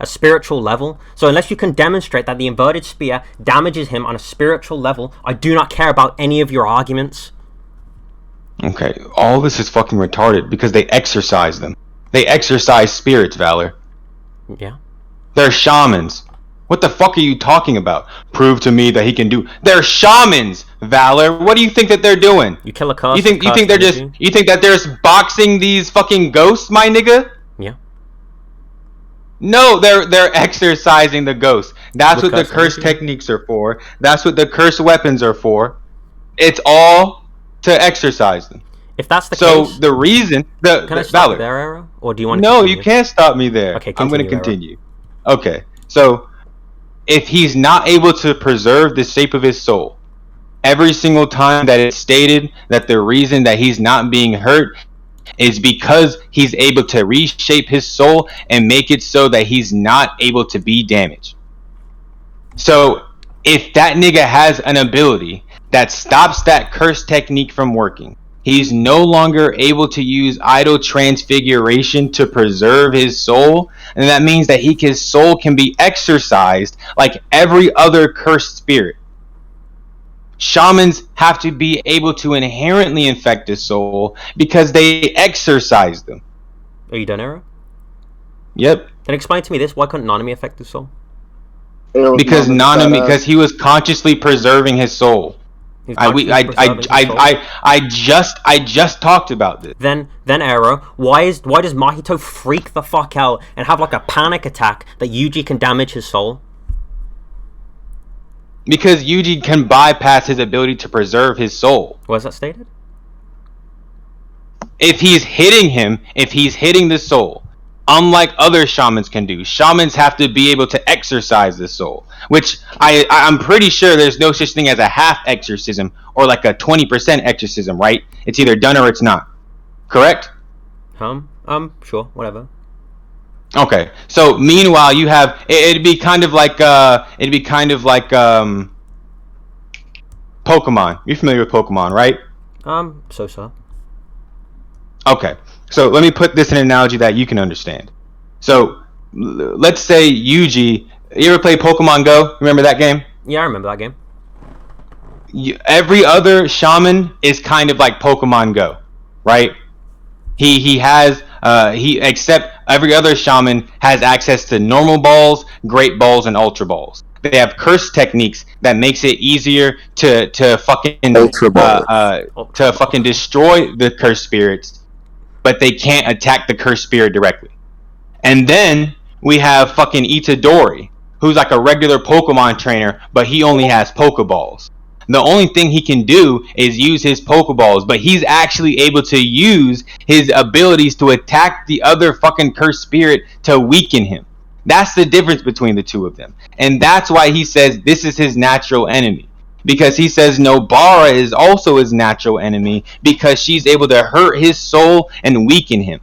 spiritual level. So unless you can demonstrate that the inverted spear damages him on a spiritual level, I do not care about any of your arguments. Okay, all this is fucking retarded because they exorcise them. They exorcise spirits, Valor. Yeah. They're shamans. What the fuck are you talking about? Prove to me that he can do. They're shamans, Valor. What do you think that they're doing? You kill a curse. You think that they're just boxing these fucking ghosts, my nigga? Yeah. No, they're exercising the ghost. That's With what the curse curse energy? techniques are for. That's what the curse weapons are for. It's all to exercise them. If that's the So case, the reason can I the stop Valor. there, Arrow? Or do you want to No, continue? you can't stop me there. Okay, I'm going to continue, continue. Okay, so if he's not able to preserve the shape of his soul, every single time that it's stated that the reason that he's not being hurt is because he's able to reshape his soul and make it so that he's not able to be damaged. So if that nigga has an ability that stops that curse technique from working, he's no longer able to use idle transfiguration to preserve his soul, and that means that his soul can be exercised like every other cursed spirit. Shamans have to be able to inherently infect his soul because they exercise them. Are you done, Arrow? Yep. Then explain to me this. Why couldn't Nanami affect his soul? Arrow's Because mom is because he was consciously preserving his soul. He's I consciously preserving his soul? I just talked about this. Then Arrow, why does Mahito freak the fuck out and have like a panic attack that Yuji can damage his soul? Because Yuji can bypass his ability to preserve his soul. Was that stated? If he's hitting the soul, unlike other shamans can do, shamans have to be able to exorcise the soul. Which I'm pretty sure there's no such thing as a half exorcism or like a 20% exorcism, right? It's either done or it's not. Correct? Sure, whatever. Okay. So meanwhile, you have it'd be kind of like Pokemon. You're familiar with Pokemon, right? So. Okay. So let me put this in an analogy that you can understand. So let's say Yuji. You ever play Pokemon Go? Remember that game? Yeah, I remember that game. Every other shaman is kind of like Pokemon Go, right? Except every other shaman has access to normal balls, great balls, and ultra balls. They have curse techniques that makes it easier to fucking Ultra balls. to fucking destroy the cursed spirits, but they can't attack the cursed spirit directly. And then we have fucking Itadori, who's like a regular Pokemon trainer, but he only has Pokeballs. The only thing he can do is use his Pokeballs, but he's actually able to use his abilities to attack the other fucking cursed spirit to weaken him. That's the difference between the two of them. And that's why he says this is his natural enemy. Because he says Nobara is also his natural enemy because she's able to hurt his soul and weaken him.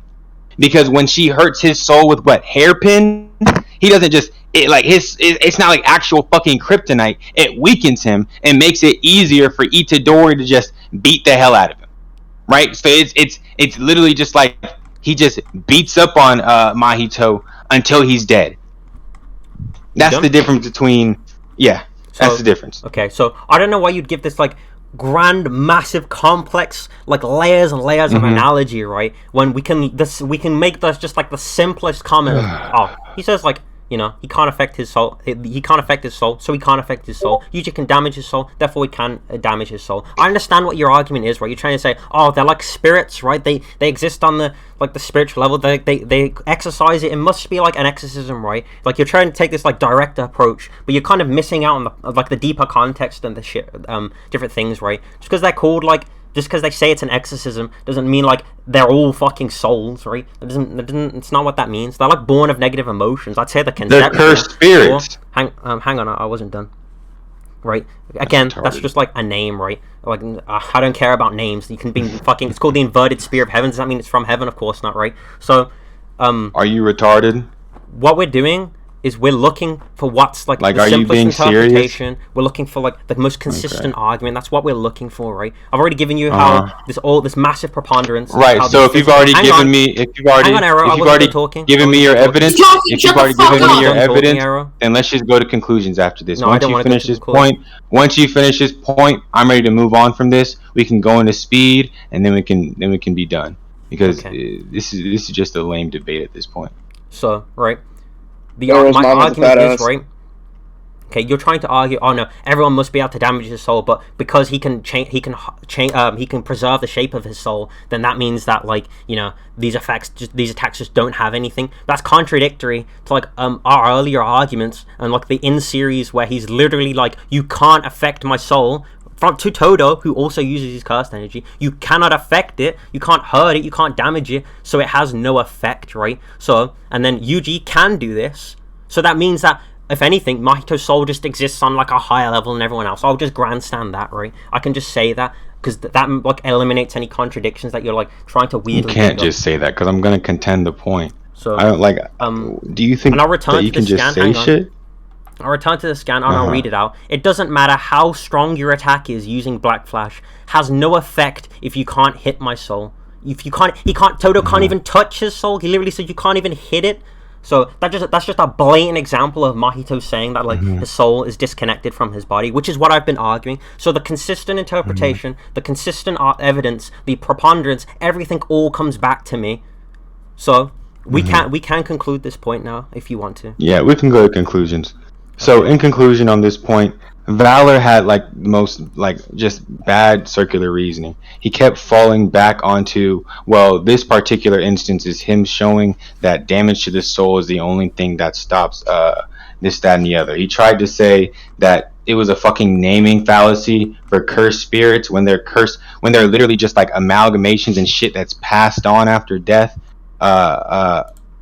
Because when she hurts his soul with what, hairpin, he doesn't just it's not like actual fucking kryptonite. It weakens him and makes it easier for Itadori to just beat the hell out of him, right? So it's literally just like he just beats up on Mahito until he's dead. That's the difference between that's the difference. Okay, so I don't know why you'd give this like grand, massive, complex, like layers and layers of analogy, right? When we can make this just like the simplest comment. He says like, you know, he can't affect his soul. He can't affect his soul, so he can't affect his soul. Yuji can damage his soul, therefore he can damage his soul. I understand what your argument is, right? You're trying to say, oh, they're like spirits, right? They exist on the spiritual level. They exercise it. It must be like an exorcism, right? Like you're trying to take this like direct approach, but you're kind of missing out on the deeper context and the shit, different things, right? Just because they're called like. Just because they say it's an exorcism doesn't mean like they're all fucking souls, right? It's not what that means. They're like born of negative emotions. I'd say the conception. They're cursed spirits. Hang on, I wasn't done. Right? Again, that's just like a name, right? Like I don't care about names. You can be fucking. It's called the inverted spear of heaven. Does that mean it's from heaven? Of course not, right? So, are you retarded? What we're doing is we're looking for what's like the are you simplest being interpretation. serious? We're looking for like the most consistent argument. That's what we're looking for, right? I've already given you how this massive preponderance. Right. So if you've already given me your evidence, then let's just go to conclusions after this. Once you finish this point, I'm ready to move on from this. We can go into speed, and then we can be done because this is just a lame debate at this point. So right. My argument is, right, Okay, you're trying to argue, oh no, everyone must be able to damage his soul, but because he can preserve the shape of his soul, then that means that, like, you know, these attacks just don't have anything. That's contradictory to, like, our earlier arguments, and like the in series where he's literally like, you can't affect my soul. To Todo, who also uses his cursed energy, you cannot affect it, you can't hurt it, you can't damage it, so it has no effect, right? So, and then Yuji can do this, so that means that, if anything, Mahito's soul just exists on like a higher level than everyone else. I'll just grandstand that, right? I can just say that, because that like eliminates any contradictions that you're like trying to weirdly. You can't just say that, because I'm gonna contend the point. So I don't like. Do you think that you can just say shit? I'll return to the scan and I'll read it out. It doesn't matter how strong your attack is using Black Flash. Has no effect if you can't hit my soul. If you can't, Todo can't even touch his soul. He literally said you can't even hit it. So that's just a blatant example of Mahito saying that, like, his soul is disconnected from his body, which is what I've been arguing. So the consistent interpretation, the consistent evidence, the preponderance, everything all comes back to me. So we can conclude this point now if you want to. Yeah, we can go to conclusions. So in conclusion on this point, Valor had like most like just bad circular reasoning. He kept falling back onto, well, this particular instance is him showing that damage to the soul is the only thing that stops this, that, and the other. He tried to say that it was a fucking naming fallacy for cursed spirits when they're cursed, when they're literally just like amalgamations and shit that's passed on after death,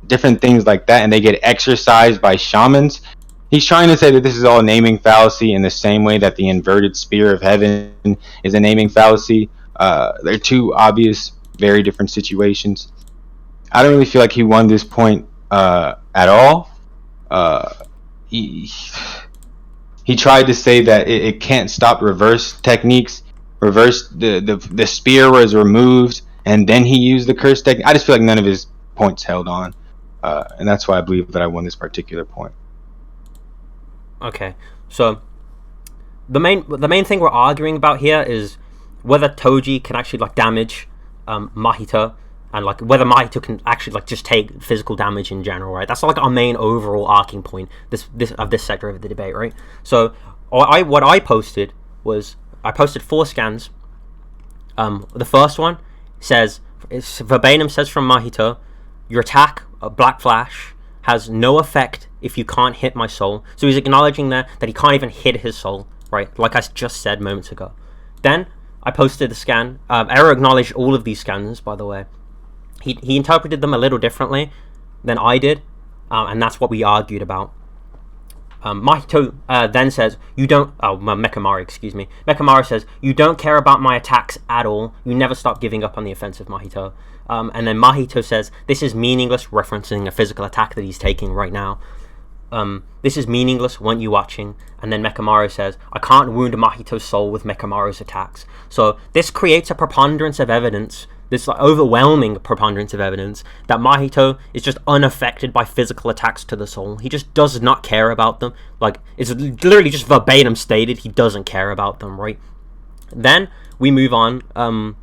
different things like that, and they get exorcised by shamans. He's trying to say that this is all naming fallacy in the same way that the inverted spear of heaven is a naming fallacy. They're two obvious, very different situations. I don't really feel like he won this point at all. He tried to say that it can't stop reverse techniques. Reverse, the spear was removed and then he used the curse technique. I just feel like none of his points held on. And that's why I believe that I won this particular point. Okay, so the main thing we're arguing about here is whether Toji can actually like damage Mahito, and like whether Mahito can actually like just take physical damage in general, right? That's like our main overall arcing point this sector of the debate, right? So what I posted was I posted 4 scans. The first one says, it's verbatim says from Mahito, your attack, Black Flash, has no effect if you can't hit my soul. So he's acknowledging there that he can't even hit his soul, right? Like I just said moments ago. Then I posted the scan. Ero acknowledged all of these scans, by the way. He interpreted them a little differently than I did, and that's what we argued about. Mahito then says, you don't... Oh, Mekamaru, excuse me. Mekamaru says, you don't care about my attacks at all. You never stop giving up on the offensive, Mahito. And then Mahito says, this is meaningless, referencing a physical attack that he's taking right now. This is meaningless, weren't you watching? And then Mekamaru says, I can't wound Mahito's soul with Mekamaru's attacks. So this creates a preponderance of evidence, this like overwhelming preponderance of evidence, that Mahito is just unaffected by physical attacks to the soul. He just does not care about them. Like, it's literally just verbatim stated, he doesn't care about them, right? Then we move on.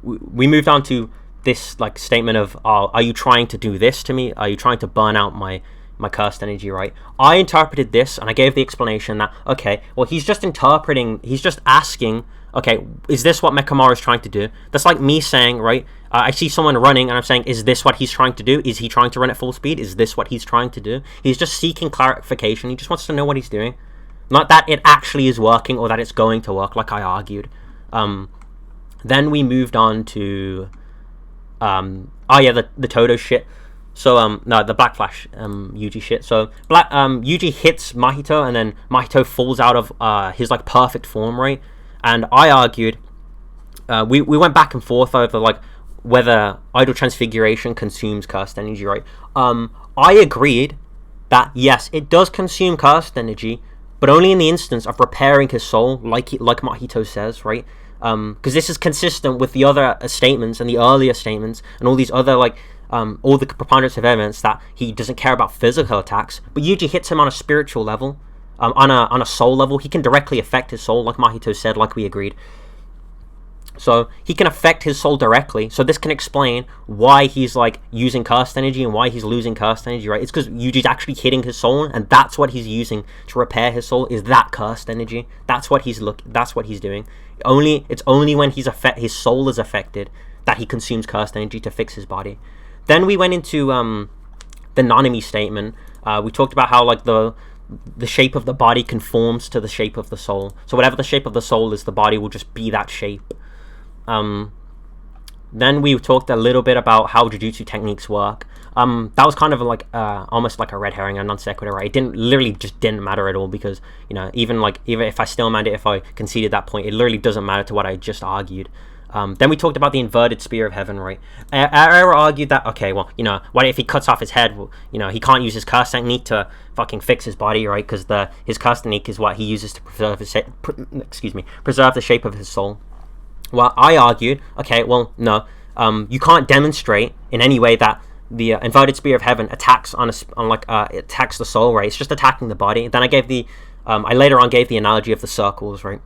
We moved on to this like statement of, are you trying to do this to me? Are you trying to burn out my cursed energy, right? I interpreted this and I gave the explanation that, okay, well, he's just asking, okay, is this what Mekamaru is trying to do? That's like me saying, right, I see someone running and I'm saying, is this what he's trying to do? Is he trying to run at full speed? Is this what he's trying to do? He's just seeking clarification. He just wants to know what he's doing. Not that it actually is working or that it's going to work, like I argued. Then we moved on to the Todo shit. So no, the Black Flash Yuji shit. So Yuji hits Mahito and then Mahito falls out of his like perfect form, right? And I argued, we went back and forth over like whether idle transfiguration consumes cursed energy, right? I agreed that yes, it does consume cursed energy, but only in the instance of repairing his soul, like Mahito says, right? Because this is consistent with the other statements and the earlier statements and all these other like all the preponderance of evidence that he doesn't care about physical attacks, but Yuji hits him on a spiritual level, on a soul level. He can directly affect his soul, like Mahito said, like we agreed. So he can affect his soul directly. So this can explain why he's like using cursed energy and why he's losing cursed energy, right? It's because Yuji's actually hitting his soul, and that's what he's using to repair his soul, is that cursed energy. That's what he's doing. It's only when his soul is affected that he consumes cursed energy to fix his body. Then we went into the Nanami statement. We talked about how like the shape of the body conforms to the shape of the soul. So whatever the shape of the soul is, the body will just be that shape. Then we talked a little bit about how jujutsu techniques work. That was kind of like almost like a red herring, a non sequitur, right? It didn't matter at all, because even if I still manned it, if I conceded that point, it literally doesn't matter to what I just argued. Then we talked about the inverted spear of heaven, right? Ero argued that, okay, well, what if he cuts off his head? Well, he can't use his curse technique to fucking fix his body, right? Because his curse technique is what he uses to preserve the shape of his soul. Well, I argued, okay, well, no, you can't demonstrate in any way that the inverted spear of heaven attacks attacks the soul, right? It's just attacking the body. Then I later on gave the analogy of the circles, right?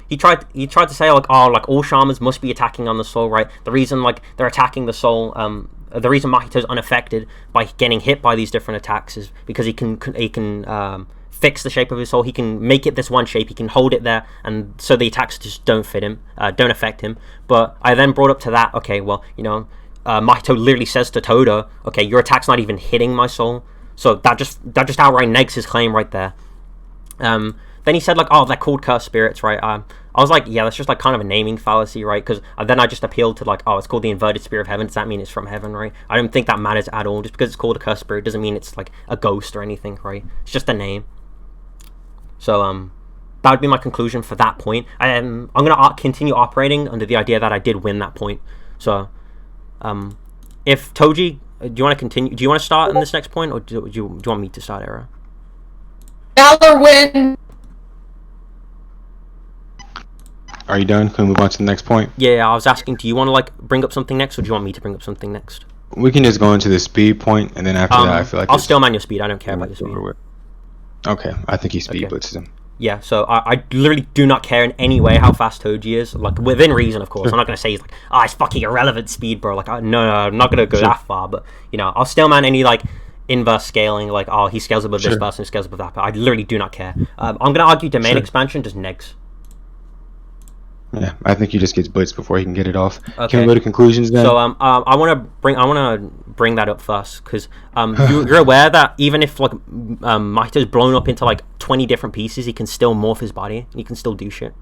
He tried to say like all shamans must be attacking on the soul, right? The reason they're attacking the soul, the reason Mahito's unaffected by getting hit by these different attacks is because he can fix the shape of his soul. He can make it this one shape. He can hold it there, and so the attacks just don't affect him. But I then brought up to that, okay, well, Mahito literally says to Todo, okay, your attack's not even hitting my soul. So that just outright negs his claim right there. Then he said they're called cursed spirits, right? I was like, yeah, that's just kind of a naming fallacy, right? Because then I just appealed to it's called the inverted spear of heaven. Does that mean it's from heaven, right? I don't think that matters at all. Just because it's called a cursed spirit doesn't mean it's a ghost or anything, right? It's just a name. So that would be my conclusion for that point. I'm gonna continue operating under the idea that I did win that point. So if Toji, do you want to continue? Do you want to start on this next point, or do you want me to start, Era? Valor win. Are you done? Can we move on to the next point? Yeah, I was asking, do you want to bring up something next, or do you want me to bring up something next? We can just go into the speed point, and then after that, I feel like I'll still man your speed. I don't care about your speed. Okay, I think he speed blitzes him. Yeah, so I literally do not care in any way how fast Toji is, within reason, of course. I'm not gonna say he's it's fucking irrelevant speed, bro. No, I'm not gonna go that far. But I'll still man any inverse scaling, he scales above this person, scales above that. But I literally do not care. I'm gonna argue domain expansion just negs. Yeah, I think he just gets blitzed before he can get it off. Okay. Can we go to conclusions then? So I want to bring that up first, because you're aware that even if Mahito's blown up into 20 different pieces, he can still morph his body. He can still do shit.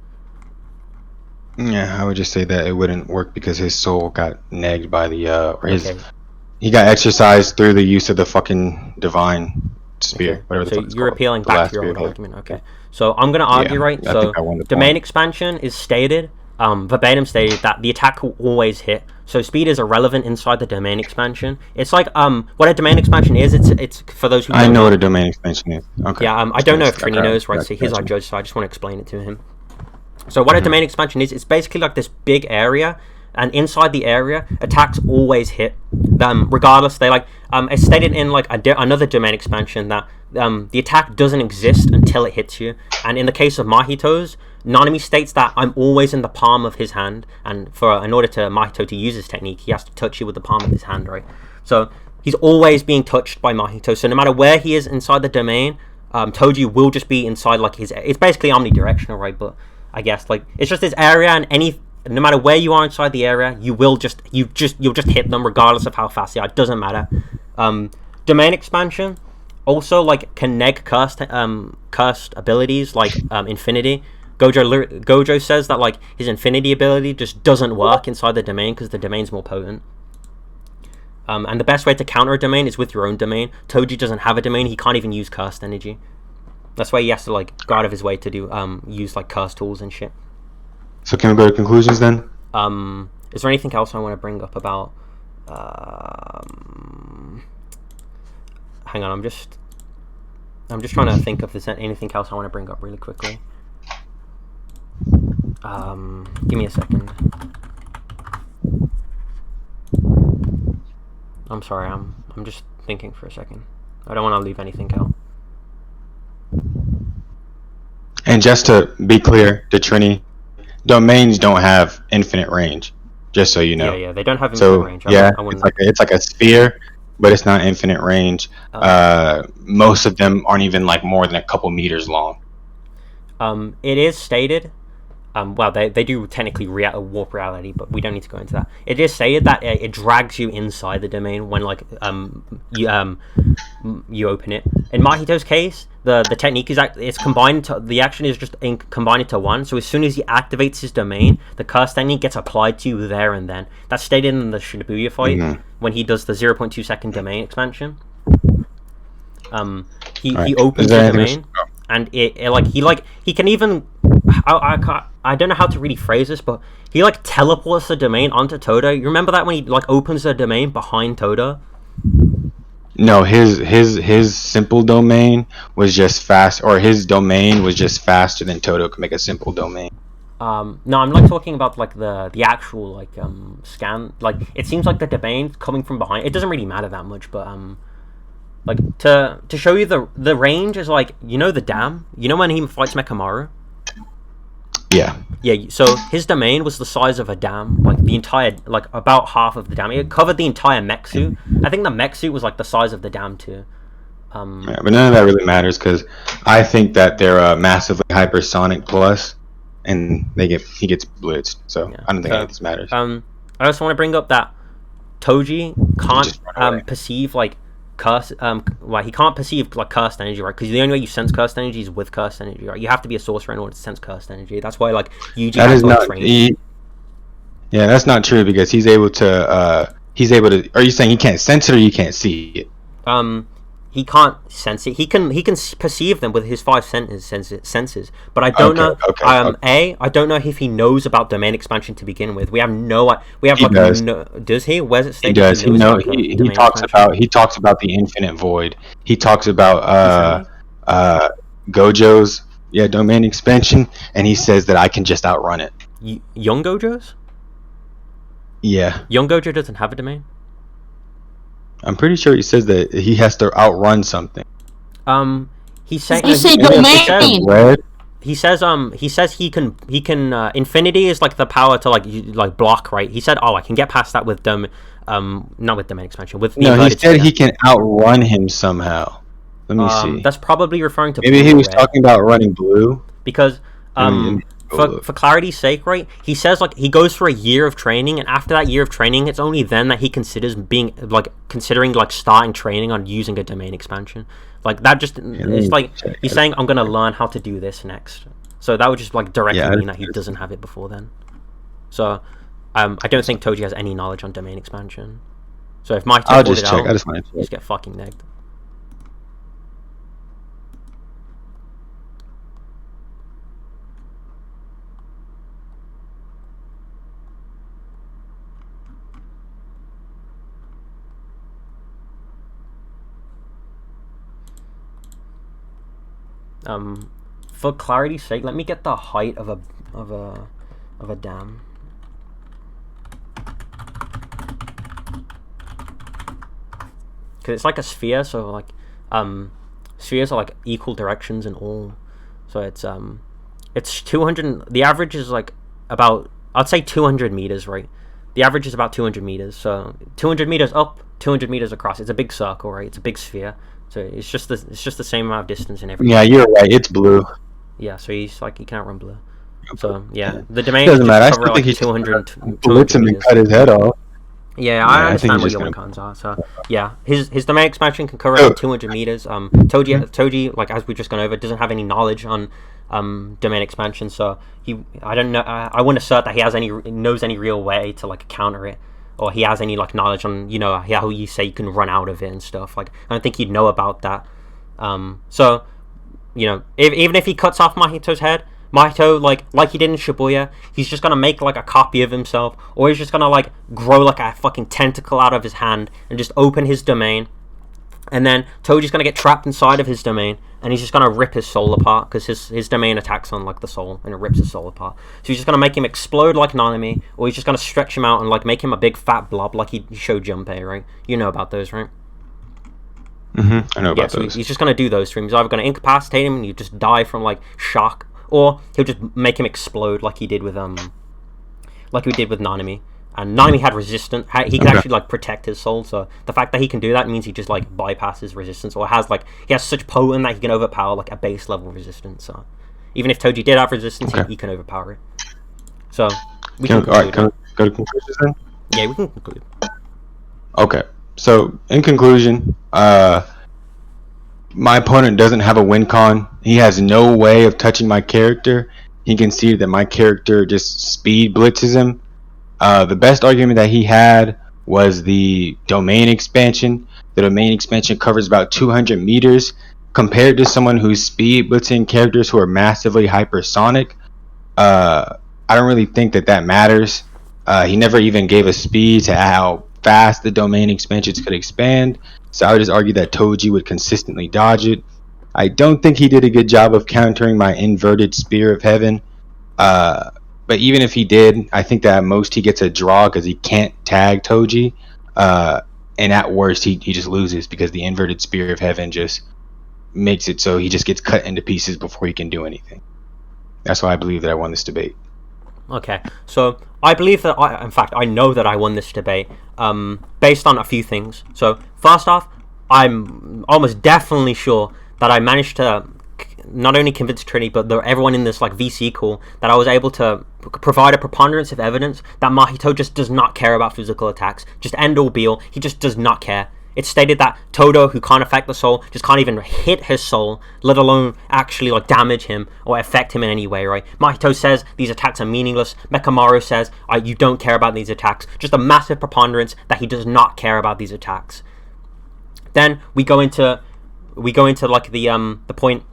Yeah, I would just say that it wouldn't work because his soul got negged by he got exercised through the use of the fucking divine spear. Okay. So you're appealing back to your old argument. Okay. So I'm going to argue, right? So domain expansion is stated, verbatim stated, that the attack will always hit. So speed is irrelevant inside the domain expansion. It's what a domain expansion is. It's for those who don't know what a domain expansion is. Okay. Yeah, I don't know if Trini knows, right? So he's our judge, so I just want to explain it to him. So what a domain expansion is, it's basically this big area, and inside the area, attacks always hit them, regardless. They it's stated in another domain expansion that the attack doesn't exist until it hits you. And in the case of Mahito's, Nanami states that I'm always in the palm of his hand, and in order to Mahito to use his technique, he has to touch you with the palm of his hand, right? So he's always being touched by Mahito. So no matter where he is inside the domain, Toji will just be inside it's basically omnidirectional, right? But I guess it's just this area, and no matter where you are inside the area, you'll just hit them regardless of how fast they are. It doesn't matter. Domain expansion also can neg cursed abilities infinity. Gojo says that his infinity ability just doesn't work inside the domain because the domain's more potent. And the best way to counter a domain is with your own domain. Toji doesn't have a domain. He can't even use cursed energy. That's why he has to go out of his way to do use cursed tools and shit. So can we go to conclusions then? Is there anything else I want to bring up about? Hang on, I'm just trying to think if there's anything else I want to bring up really quickly. Give me a second. I'm sorry, I'm just thinking for a second. I don't want to leave anything out. And just to be clear to Trini, domains don't have infinite range. Just so you know. Yeah, they don't have infinite So range. it's like a sphere, but it's not infinite range. Most of them aren't even like more than a couple meters long. It is stated. Well, they do technically warp reality, but we don't need to go into that. It is stated that it drags you inside the domain when like you open it. In Mahito's case, the technique is it's combined to the action is just combined into one. So as soon as he activates his domain, the curse technique gets applied to you there and then. That's stated in the Shibuya fight when he does the 0.2 second domain expansion. He opens the domain, and he can even I don't know how to really phrase this, but he like teleports the domain onto Todo. You remember that when he like opens the domain behind Todo? No, his simple domain was just fast, or his domain was just faster than Todo could make a simple domain. No, I'm like talking about like the actual like scan. Like it seems like the domain coming from behind. It doesn't really matter that much, but like to show you the range is like, you know, the dam. You know when he fights Mechamaru? Yeah. Yeah, so his domain was the size of a dam, like the entire, like about half of the dam. It covered the entire mech suit. I think the mech suit was like the size of the dam too. Yeah, but none of that really matters because I think that they're massively hypersonic plus, and he gets blitzed. So yeah. I don't think any of this matters. I also want to bring up that Toji can't perceive like curse. He can't perceive like cursed energy, right? Because the only way you sense cursed energy is with cursed energy, right? You have to be a sorcerer in order to sense cursed energy. That's why like Yuji that has is not. Yeah, that's not true because he's able to. Are you saying he can't sense it or you can't see it? He can't sense it. He can perceive them with his 5 senses. But I don't know. I don't know if he knows about domain expansion to begin with. We have no. We have does he? Where's it stated? He does. He talks about the infinite void. He talks about Gojo's domain expansion, and he says that I can just outrun it. Young Gojo's? Yeah. Young Gojo doesn't have a domain. I'm pretty sure he says that he has to outrun something. He says domain. He says he can infinity is like the power to like block, right? He said, I can get past that with not with domain expansion, with he said he can outrun him somehow. Let me see. That's probably referring to maybe he was talking about running blue, because for clarity's sake, right? He says like he goes for a year of training, and after that year of training, it's only then that he considers considering starting training on using a domain expansion. Like that just it's like he's saying I'm gonna learn how to do this next. So that would just like directly mean that he doesn't have it before then. So I don't think Toji has any knowledge on domain expansion. So if Mahito I'll just check. I just want to check. Just get fucking negged. For clarity's sake, let me get the height of a dam. Because it's like a sphere, so like spheres are like equal directions in all. So it's 200. The average is like about, I'd say 200 meters, right? The average is about 200 meters. So 200 meters up, 200 meters across. It's a big circle, right? It's a big sphere. So it's just the same amount of distance in every. Yeah, you're right. It's blue. Yeah, so he can't run blue. So yeah, the domain doesn't matter. I cover still think like he 200 blitz him and cut his head off. Yeah, I understand what your cons are. So yeah, his domain expansion can cover like 200 meters. Toji, like as we've just gone over, doesn't have any knowledge on domain expansion. So I don't know. I wouldn't assert that he knows any real way to like counter it, or he has any like knowledge on how you say you can run out of it and stuff. Like I don't think he'd know about that. So even if he cuts off Mahito's head, Mahito, like he did in Shibuya, he's just gonna make like a copy of himself, or he's just gonna like grow like a fucking tentacle out of his hand and just open his domain, and then Toji's gonna get trapped inside of his domain, and he's just gonna rip his soul apart because his domain attacks on like the soul and it rips his soul apart. So he's just gonna make him explode like Nanami, or he's just gonna stretch him out and like make him a big fat blob like he showed Junpei, right? You know about those, right? I know about those. He's just gonna do those to him. He's either gonna incapacitate him and you just die from like shock, or he'll just make him explode like we did with Nanami. And Nanami had resistance. He can actually like protect his soul. So the fact that he can do that means he just like bypasses resistance, or he has such potent that he can overpower like a base level resistance. So even if Toji did have resistance, he can overpower it. So we can go to conclusions then. Yeah, we can conclude. Okay, so in conclusion, my opponent doesn't have a win con. He has no way of touching my character. He can see that my character just speed blitzes him. The best argument that he had was the domain expansion. The domain expansion covers about 200 meters. Compared to someone who's speed blitzing characters who are massively hypersonic, I don't really think that matters. He never even gave a speed to how fast the domain expansions could expand. So I would just argue that Toji would consistently dodge it. I don't think he did a good job of countering my inverted Spear of Heaven. But even if he did, I think that at most he gets a draw because he can't tag Toji. And at worst, he just loses because the inverted Spear of Heaven just makes it so he just gets cut into pieces before he can do anything. That's why I believe that I won this debate. Okay, so I believe that I know that I won this debate based on a few things. So first off, I'm almost definitely sure that I managed to not only convince Trinity, but everyone in this like VC call, that I was able to provide a preponderance of evidence that Mahito just does not care about physical attacks. Just end all be all. He just does not care. It's stated that Todo, who can't affect the soul, just can't even hit his soul, let alone actually like damage him or affect him in any way, right? Mahito says these attacks are meaningless. Mekamaru says you don't care about these attacks. Just a massive preponderance that he does not care about these attacks. Then we go into like the point.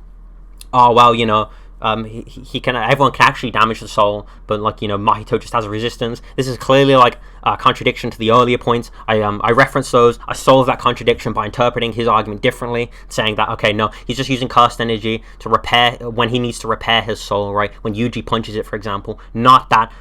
Oh well, he can. Everyone can actually damage the soul, but like Mahito just has a resistance. This is clearly like a contradiction to the earlier points. I referenced those. I solved that contradiction by interpreting his argument differently, saying that okay, no, he's just using cursed energy to repair when he needs to repair his soul, right? When Yuji punches it, for example, not that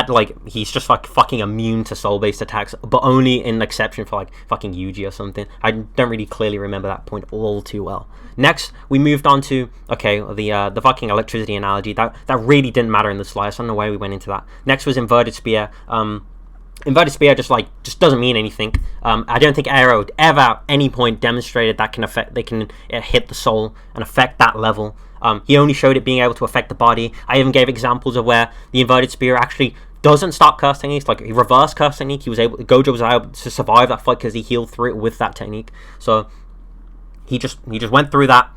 like he's just like fucking immune to soul-based attacks, but only in exception for like fucking Yuji or something. I don't really clearly remember that point all too well. Next, we moved on to the fucking electricity analogy. That really didn't matter in the slice. I don't know why we went into that. Next was inverted spear. Inverted spear just doesn't mean anything. I don't think Aero ever at any point demonstrated that they can hit the soul and affect that level. He only showed it being able to affect the body. I even gave examples of where the inverted spear actually doesn't stop curse techniques. Like he reversed curse technique. Gojo was able to survive that fight because he healed through it with that technique. So he just went through that.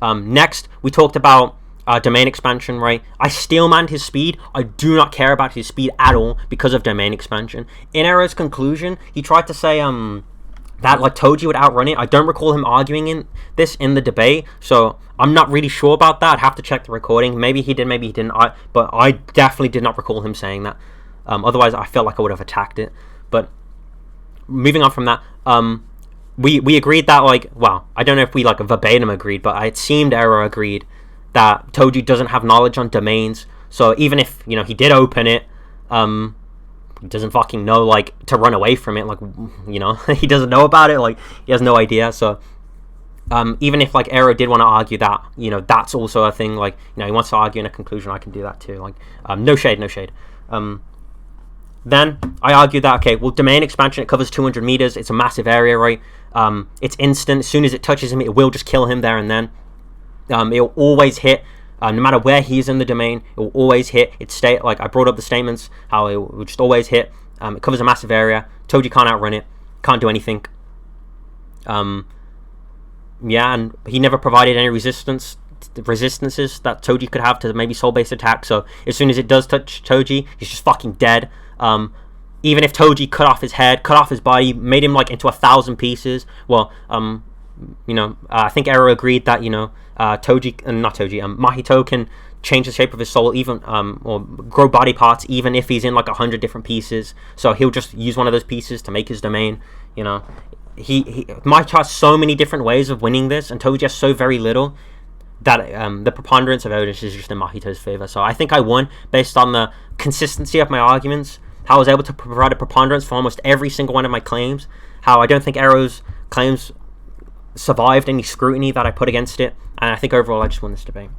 Next, we talked about domain expansion, right? I steelmanned his speed. I do not care about his speed at all because of domain expansion. In Ero's conclusion, he tried to say that like Toji would outrun it. I don't recall him arguing in the debate, so I'm not really sure about that. I'd have to check the recording. Maybe he did, maybe he didn't. But I definitely did not recall him saying that. Otherwise, I felt like I would have attacked it. But moving on from that, we agreed that I don't know if we like verbatim agreed, but it seemed Ero agreed that Toji doesn't have knowledge on domains. So even if he did open it, he doesn't fucking know to run away from it. He doesn't know about it. He has no idea. So even if Ero did want to argue that that's also a thing, he wants to argue in a conclusion, I can do that too. No shade. Then I argued that domain expansion, it covers 200 meters. It's a massive area, right? It's instant. As soon as it touches him, it will just kill him there and then. It'll always hit. No matter where he is in the domain, it will always hit. I brought up the statements, how it will just always hit. It covers a massive area. Toji can't outrun it. Can't do anything. And he never provided any resistances that Toji could have to maybe soul-based attack. So as soon as it does touch Toji, he's just fucking dead. Even if Toji cut off his head, cut off his body, made him into 1,000 pieces. Well, I think Ero agreed that Mahito can change the shape of his soul, even or grow body parts, even if he's in 100 different pieces. So he'll just use one of those pieces to make his domain. Mahito has so many different ways of winning this, and Toji has so very little that the preponderance of evidence is just in Mahito's favor. So I think I won based on the consistency of my arguments, how I was able to provide a preponderance for almost every single one of my claims, how I don't think Ero's claims survived any scrutiny that I put against it, and I think overall I just won this debate.